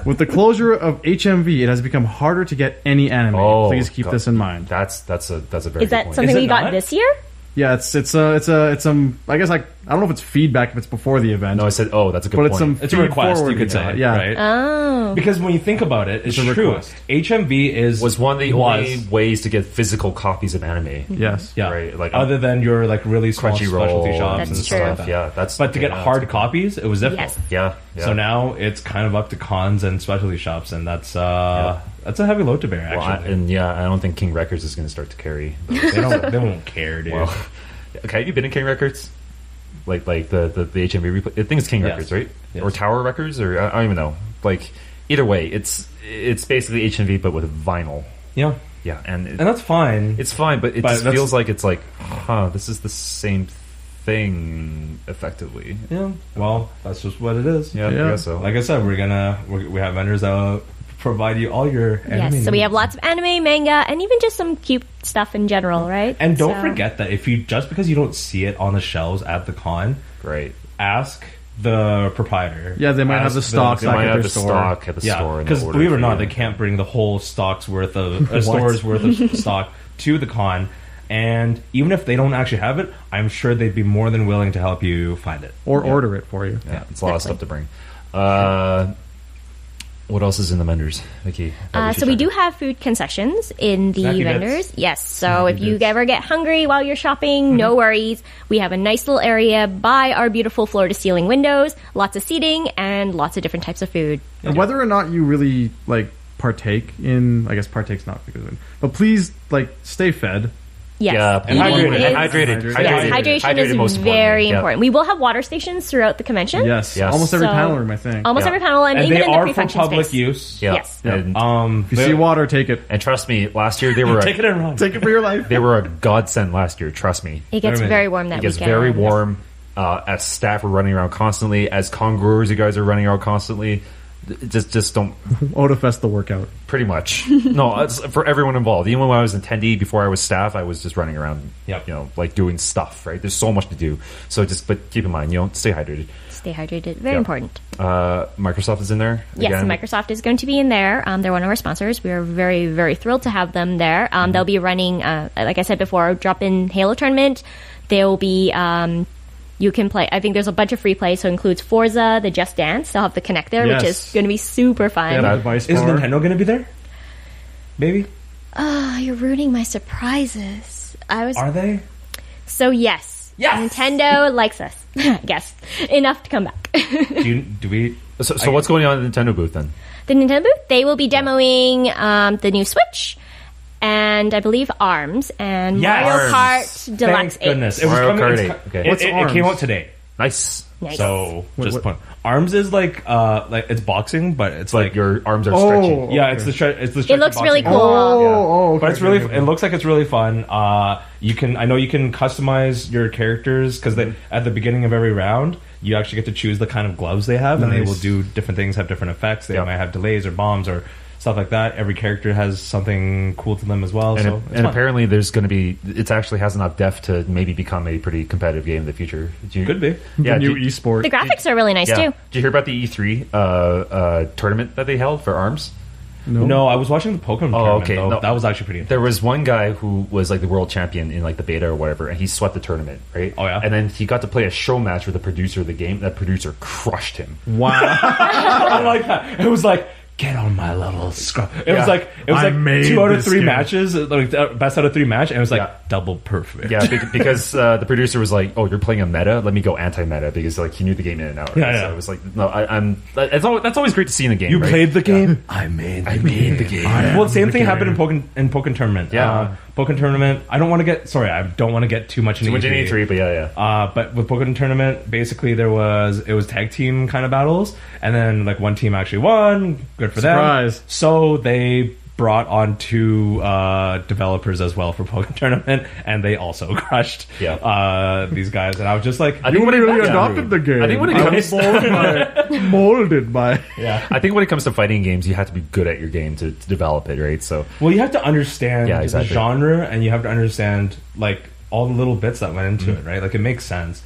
With the closure of HMV, it has become harder to get any anime.
Oh,
Please keep
God.
this in mind.
That's a very
Is
good
that
point.
something
Is it
we got
not?
this year?
Yeah, it's I guess like I don't know if it's feedback if it's before the event.
No, I said, oh, that's a good
but
point.
it's some
It's a request, you
feed-forwarding
could say,
it. Yeah.
right?
Oh,
Because when you think about it, it's
a
true.
request.
HMV
was one of the
was-
only ways to get physical copies of anime.
Yes.
Yeah,
Right, like,
other than your like really small
Crunchyroll
specialty shops
That's
and
true.
stuff like that.
Yeah, that's.
But to get
yeah,
hard
that's-
copies, it was difficult.
yes.
Yeah, yeah.
So now it's kind of up to cons and specialty shops, and that's a heavy load to bear.
Well,
Actually,
I don't think King Records is going to start to carry.
they won't care, dude.
Well, okay, have you been in King Records? Like the HMV replay? I think it's King
Yes.
Records, right?
Yes.
Or Tower Records, or I don't even know. Like either way, it's basically HMV but with vinyl.
Yeah,
Yeah, and
and that's fine.
it's fine, but it
But
just
that's-
feels like it's like, this is the same thing effectively.
Yeah, well, that's just what it is.
Yeah,
Yeah.
I guess so.
Like I said, we have vendors that provide you all your anime
Yes. So we
needs.
have lots of anime, manga, and even just some cute stuff in general, right?
And don't
So-
forget that if you just because you don't see it on the shelves at the con,
Right.
ask the proprietor.
Yeah, they might have
Ask
the stocks
They
back
might
at
have
their
the
store.
stock at the
Yeah,
store. and
because
they'll order
believe it or
for
not,
you.
they can't bring the whole stock's worth of a store's worth of stock to the con. And even if they don't actually have it, I'm sure they'd be more than willing to help you find it.
Or order it for you.
Yeah, it's a lot of stuff to bring. What else is in the vendors, Vicky?
So we do have food concessions in the
Snacky
vendors.
bits.
Yes. So if you
bits.
ever get hungry while you're shopping, no worries. We have a nice little area by our beautiful floor-to-ceiling windows, lots of seating, and lots of different types of food.
And whether or not you really like partake in, I guess partake's not because, but please like stay fed.
Yes.
Yeah,
And
Eating
hydrated.
is-
Hydrated.
Yes, hydration is
most
very
importantly. Yeah.
important. We will have water stations throughout the convention.
Yes,
Yes.
almost every
So-
panel room, I think.
Almost
Yeah.
every panel, and,
And
even
they
in the
are for
pre-function
public
space.
use.
Yeah.
Yes.
And,
If you see water, take it.
and trust me, last year they were
Take it and run.
Take it for your life.
they were a godsend last year. Trust me.
It gets
Very
very warm that
It gets
weekend.
very warm. As staff are running around constantly, as congressors, you guys are running around constantly. Just don't.
Otafest the workout.
Pretty much. No, it's for everyone involved. Even when I was an attendee, before I was staff, I was just running around.
Yep.
You know, like doing stuff. Right. There's so much to do. So but keep in mind, stay hydrated.
Stay hydrated. Very
Yeah.
important.
Microsoft is in there.
Yes,
again.
Microsoft is going to be in there. They're one of our sponsors. We are very, very thrilled to have them there. They'll be running, like I said before, a drop-in Halo tournament. They'll be, you can play, I think there's a bunch of free play, so it includes Forza, the Just Dance. They'll have the Connect there, which
Yes.
is going to be super fun.
Yeah, device
Is
bar.
Nintendo going to be there? Maybe?
Oh, you're ruining my surprises.
Are they?
So yes.
Yes!
Nintendo likes us, I guess. Enough to come back.
Do we...
So what's going on in the Nintendo booth then?
The Nintendo booth, they will be demoing the new Switch and I believe ARMS and
Yes!
Mario Kart Deluxe
Thank goodness.
8.
It was
Mario
coming,
Kart
it's
8,
co-
okay.
What's
It
ARMS?
came out today.
Nice.
Nice.
So just
what-
point. Arms is like it's boxing, but it's
Like
like
your arms are
Oh.
stretchy.
yeah,
Okay.
it's the stretchy
It looks really
boxing.
cool.
Oh, okay.
But it's really,
okay.
it looks like it's really fun. I know you can customize your characters because at the beginning of every round, you actually get to choose the kind of gloves they have, and they
Nice.
will do different things, have different effects. They
Yeah.
might have delays or bombs or stuff like that. Every character has something cool to them as well.
And,
so it's
and
fun.
apparently there's going to be, it actually has enough depth to maybe become a pretty competitive game in the future.
Could be.
Yeah,
the new
do-
esport.
The graphics are really nice
yeah.
too.
Did you hear about the E3 tournament that they held for ARMS?
No, I was watching the Pokemon tournament,
okay.
though.
No.
That was actually pretty
There was one guy who was like the world champion in like the beta or whatever, and he swept the tournament, right?
Oh, yeah?
And then he got to play a show match with the producer of the game. That producer crushed him.
Wow.
I like that. It was like, get on my level, scrub. It was
Yeah.
like
I made
2 out of
this
3
game.
matches, like best out of 3 match, and it was like
Yeah.
double perfect.
Yeah, because the producer was like, "Oh, you're playing a meta. Let me go anti-meta," because like he knew the game in and out. Right?
Yeah, yeah.
So it was like, no, that's always great to see in the game.
You
right?
played the game. I made the game. Well, same thing happened in Pokken Tournament.
Yeah.
Pokken Tournament. I don't want to get too much into
Too much in E3, but yeah.
But with Pokken Tournament, basically it was tag team kind of battles, and then like one team actually won. Good for
Surprise.
them. So they brought on 2 developers as well for Pokken Tournament, and they also crushed these guys. And I was just like,
I
You
think when it
really
yeah.
adopted the game.
I think when it
was
comes-
molded by.
yeah.
I think when it comes to fighting games, you have to be good at your game to develop it, right? So
Well, you have to understand
Yeah, exactly.
the genre, and you have to understand like all the little bits that went into it, right? Like it makes sense.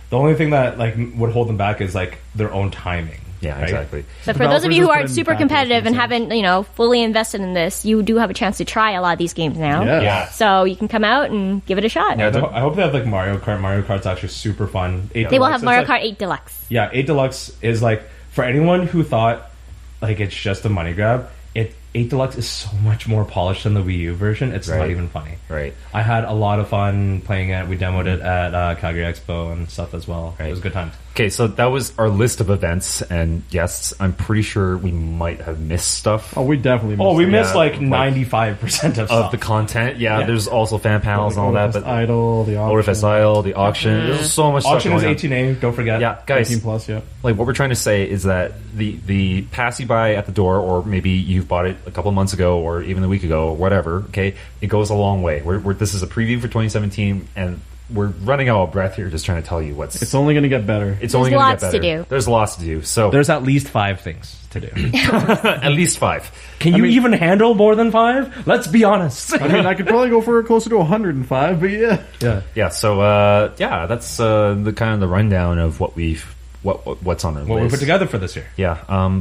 The only thing that like would hold them back is like their own timing.
yeah,
right?
exactly.
But for those of you who aren't
Developers
super
have put in
competitive and
backwards
haven't, fully invested in this, you do have a chance to try a lot of these games now.
Yeah.
Yeah.
So you can come out and give it a shot.
Yeah,
I hope they have like Mario Kart. Mario Kart's actually super fun. 8
They will
Deluxe
have
is,
Mario
like-
Kart 8 Deluxe.
Yeah, 8 Deluxe is like for anyone who thought like it's just a money grab. 8 Deluxe is so much more polished than the Wii U version. It's not
Right.
even funny.
Right.
I had a lot of fun playing it. We demoed it at Calgary Expo and stuff as well.
Right.
It was good times.
Okay, so that was our list of events and guests. I'm pretty sure we might have missed stuff
Oh, we definitely missed
Oh, we
it.
missed
Yeah,
like
like-
95% of
of
stuff.
the content. Yeah,
Yeah.
there's also fan panels and all that,
Otafest
but
Idol, the auction.
Otafest Isle, the auction. There's so much
Auction
stuff
is
going on.
18A. Don't forget.
Yeah, guys,
18 plus, yeah.
like what we're trying to say is that the pass you buy at the door, or maybe you've bought it a couple months ago or even a week ago or whatever, okay, it goes a long way. This is a preview for 2017, and we're running out of breath here just trying to tell you what's...
It's only going to get better.
It's only going to get
lots to
better.
do.
There's lots to do. So
There's at least 5 things to do.
at least 5.
Can you even handle more than 5? Let's be honest.
I mean, I could probably go for closer to 105, but yeah.
yeah.
Yeah, so that's the kind of the rundown of what's on our
What we
list.
put together for this year.
Yeah,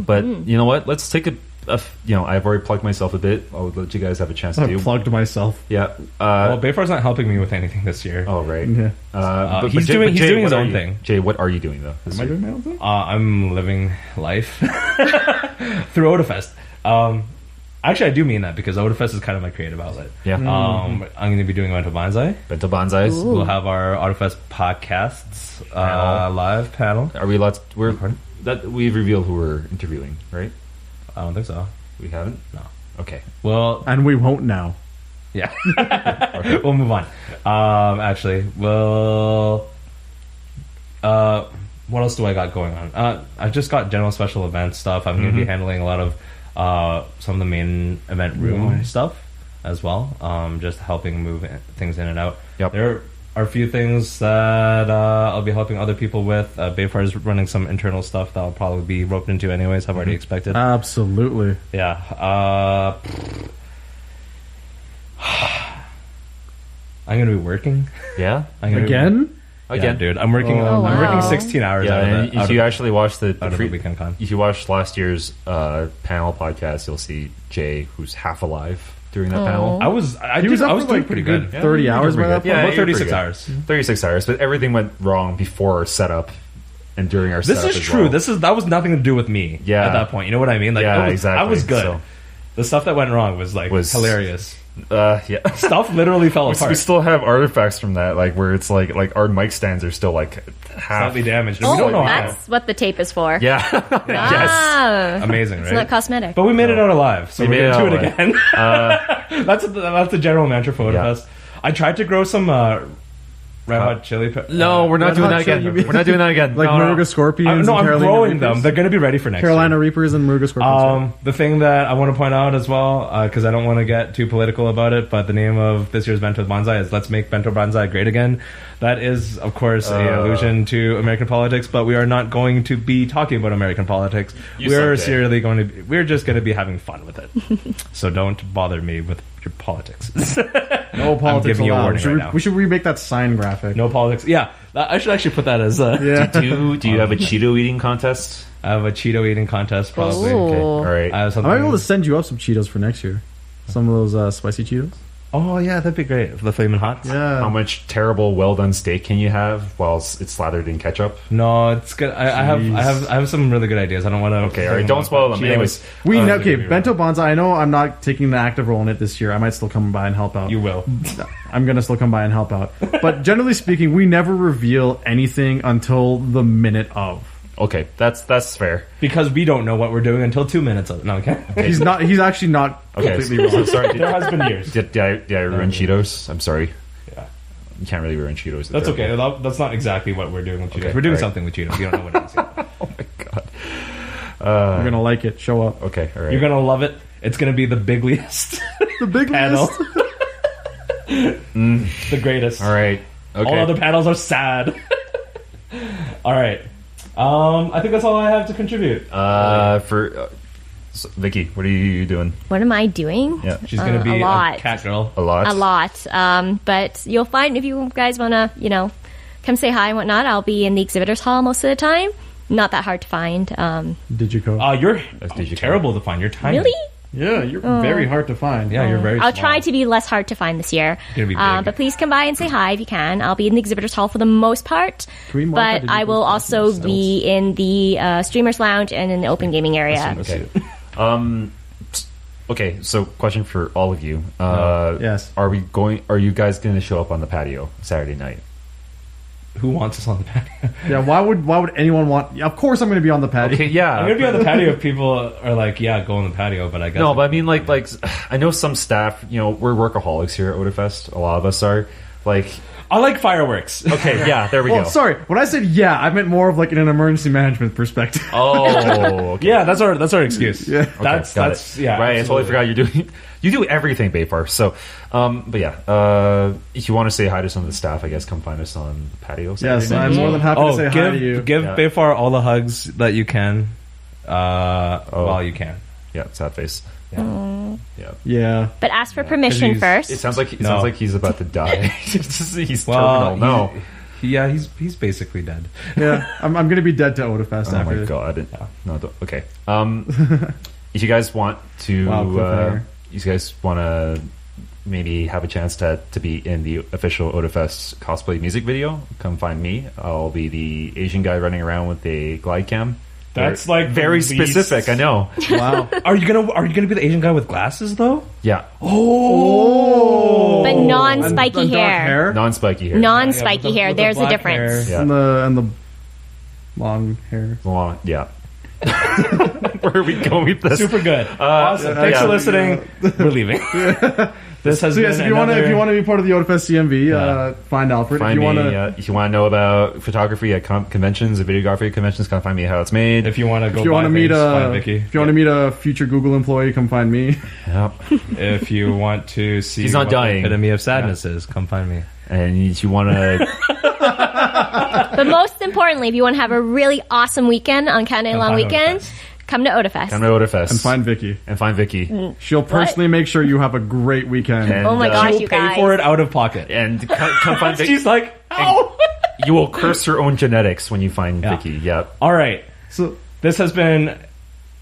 but you know what? Let's take a I've already plugged myself a bit. I'll let you guys have a chance to
I
do.
plugged myself.
Yeah.
Well, Behfar's not helping me with anything this year.
Oh, right.
Yeah.
He's
Jay,
doing
Jay,
his
what
own
are you-
thing.
Jay, what are you doing though?
Am I doing my own thing?
I'm living life through Otafest. Actually, I do mean that because Otafest is kind of my creative outlet.
Yeah.
I'm going to be doing Bento Banzai.
Bento Banzais.
Ooh.
We'll have our Otafest podcasts live panel.
Are we allowed? We've revealed who we're interviewing, right?
I don't think so.
We haven't.
No.
Okay.
Well,
And we won't now.
yeah. We'll move on. Actually, well, what else do I got going on? I've just got general special event stuff. I'm going to be handling a lot of some of the main event room stuff as well. Just helping move things in and out.
Yep.
There are a few things that I'll be helping other people with. Behfar is running some internal stuff that I'll probably be roped into anyways. I've already expected.
Absolutely.
Yeah. I'm going to be working.
Yeah.
I'm gonna be-
Again?
Yeah, dude. I'm working.
Oh,
I'm working
wow.
16 hours.
Yeah.
out of
And
the,
if you actually watch the
out of the weekend con.
if you watched last year's panel podcast, you'll see Jay, who's half alive during that panel.
I was doing pretty good.
30 hours by that point?
Yeah,
About
you're pretty
36
good.
hours.
36 hours, but everything went wrong before our setup and during our
This
setup
is
as
true.
well.
That was nothing to do with me.
Yeah.
At that point, you know what I mean? Like,
Yeah,
I was,
exactly.
I was good.
So-
The stuff that went wrong was hilarious.
Yeah.
Stuff literally fell
We
apart.
still have artifacts from that, like where it's like our mic stands are still like half.
Slightly damaged.
Oh,
we don't know how.
that's what the tape is for.
Yeah. Yes.
Ah,
Amazing,
it's
right?
not cosmetic.
But we made it out alive, so
We
we're
made
gonna do
it
it again. That's the general mantra for
Yeah.
Otafest. I tried to grow some red hot chili.
No, we're not
Red
doing
Hot
that again.
Chili-
We're not doing that again.
Like
no,
Muruga
no.
Scorpions
I'm
and Carolina
growing
Reapers?
them. They're going to be ready for next
Carolina
year.
Reapers and Muruga Scorpions.
The thing that I want to point out as well, because I don't want to get too political about it, but the name of this year's Bento Banzai is "Let's Make Bento Banzai Great Again." That is, of course, a allusion to American politics, but we are not going to be talking about American politics. We're
suck,
seriously going to. We're just going to be having fun with it. So don't bother me with your politics.
No politics
giving you a
allowed.
warning right now.
We should remake that sign graphic.
No politics. Yeah, I should actually put that as.
Yeah.
Do you have a Cheeto eating contest?
I have a Cheeto eating contest probably.
Ooh.
Okay. All right.
I have
I
something.
might be able to send you up some Cheetos for next year. Some of those spicy Cheetos.
Oh yeah, that'd be great for the flaming hots.
Yeah.
How much terrible, well done steak can you have while it's slathered in ketchup?
No, it's good. I have some really good ideas. I don't want to.
Okay, all right. Don't spoil them. Anyways,
Okay, Bento Banzai. I know I'm not taking the active role in it this year. I might still come by and help out.
You will.
I'm gonna still come by and help out. But generally speaking, we never reveal anything until the minute of.
okay, that's fair.
Because we don't know what we're doing until 2 minutes of it. No, okay.
He's not. He's actually not
Okay,
completely wrong.
sorry.
There has been years.
Did I ruin Cheetos? I'm sorry.
Yeah.
You can't really ruin Cheetos.
That's okay. That's not exactly what we're doing with Cheetos.
Okay,
We're doing
alright.
something with Cheetos. You don't know what it is yet.
Oh my god.
You're gonna like it. Show up.
Okay, all right.
You're gonna love it. It's gonna be the bigliest
The big
panel.
list.
The greatest.
all right. Okay.
All other panels are sad. All right. I think that's all I have to contribute.
So, Vicky, what are you doing?
What am I doing?
Yeah.
She's gonna be
a lot.
cat girl.
A lot.
A lot. But you'll find if you guys want to, come say hi and whatnot, I'll be in the exhibitors hall most of the time. Not that hard to find.
Digico.
You're
That's digital.
terrible to find. You're tiny.
Really?
Yeah, you're very hard to find.
Yeah, you're very.
I'll
small.
try to be less hard to find this year.
Gonna be big.
But please come by and say hi if you can. I'll be in the exhibitors hall for the most part.
Can we mark
But
how
I will
Digico's
also
themselves?
be in the streamers lounge and in the open gaming area.
Okay. Okay. So, question for all of you.
Yes.
Are you guys going to show up on the patio Saturday night?
Who wants us on the patio?
Yeah. Why would anyone want? Yeah, of course, I'm going to be on the patio.
Okay. Yeah.
I'm gonna be on the patio if people are like, yeah, go on the patio. But I guess
No, but I mean, like, I know some staff. We're workaholics here at Otafest. A lot of us are. Like,
I like fireworks.
okay, yeah, there we
Well,
go.
sorry. When I said yeah, I meant more of like in an emergency management perspective.
Oh, okay.
Yeah, that's our excuse. Yeah,
Okay,
that's
got it.
yeah.
Right,
absolutely.
I totally forgot you do everything, Behfar. So, but yeah, if you want to say hi to some of the staff, I guess come find us on the patio. Saturday
Yes,
night.
I'm more than happy to say hi to
give
you.
give
Yeah.
Behfar all the hugs that you can, while you can.
Yeah, sad face.
Yeah.
Yeah,
Yeah.
But ask for permission
he's-
first.
it sounds like
No.
he's about to die. He's
Well,
terminal. No,
he's basically dead.
Yeah. I'm going to be dead to Otafest
oh
after
my
this.
god. No, okay. if you guys want to,
Wow, cliffhanger.
you guys want to maybe have a chance to be in the official Otafest cosplay music video, come find me. I'll be the Asian guy running around with a glide cam.
That's like
very
the least-
specific. I know.
Wow.
Are you gonna be the Asian guy with glasses though?
Yeah,
Oh,
But non-spiky
And dark
hair.
non-spiky hair.
Non-spiky
with the-
hair.
with the
There's a
black
difference.
hair.
Yeah.
And the long hair.
Long, yeah. Where are we going with this?
Super good. Awesome. Thanks
yeah.
for listening. We're leaving. This has
So yes,
been
if you want
another-
to be part of the Otafest CMV,
Yeah.
find Alfred.
Find
if you want
me.
to
If you want to know about photography at conventions, videography at conventions, come find me. How it's made.
If you want to go,
if you
want to
meet
find Vicky.
if you want to meet a future Google employee, come find me.
Yep.
If you want to see,
He's not
what
dying.
the epitome of sadness is, come find me.
And if you want to,
But most importantly, if you want to have a really awesome weekend on Canada
Come
Long
find
Weekend,
Otafest.
come to Otafest.
come to Otafest
And find Vicky.
and find Vicky.
She'll personally make sure you have a great weekend.
And,
Oh my gosh,
She'll
you
pay
guys.
for it out of pocket.
And come find Vicky.
She's like, oh.
You will curse your own genetics when you find
Yeah.
Vicky. Yep.
All right.
So
This has been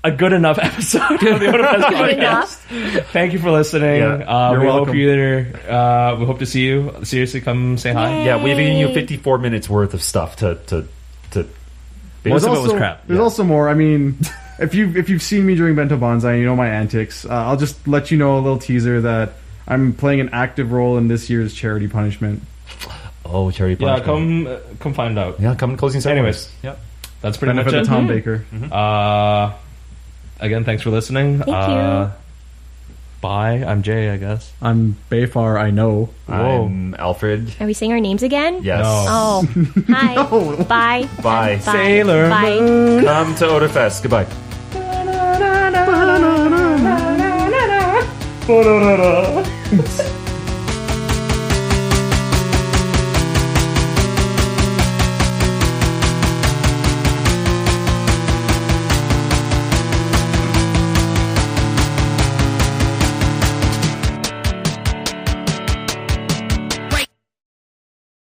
a good enough episode of the Otafest
Good enough.
podcast. Thank you for listening.
Yeah.
You're
we
welcome.
we hope to see you. Seriously, come say hi.
Yay.
Yeah, we've given you 54 minutes worth of stuff to.
Most of it was
also-
crap.
There's
Yeah.
also more. I mean, if you've seen me during Bento Banzai, you know my antics. I'll just let you know a little teaser that I'm playing an active role in this year's charity punishment.
Oh, cherry
Yeah,
punch.
come find out.
Yeah, come to closing ceremony.
Anyways.
Yep.
That's pretty
Benefit
much
of
it.
Tom Baker.
Again, thanks for listening.
Thank you.
Bye. I'm Jay, I guess.
I'm Behfar. I know.
I'm Alfred.
Are we saying our names again?
Yes.
No.
Oh, hi. Bye.
Bye.
Bye.
Sailor
Bye.
Moon.
Come to Otafest. Goodbye.
Ba-da-da-da.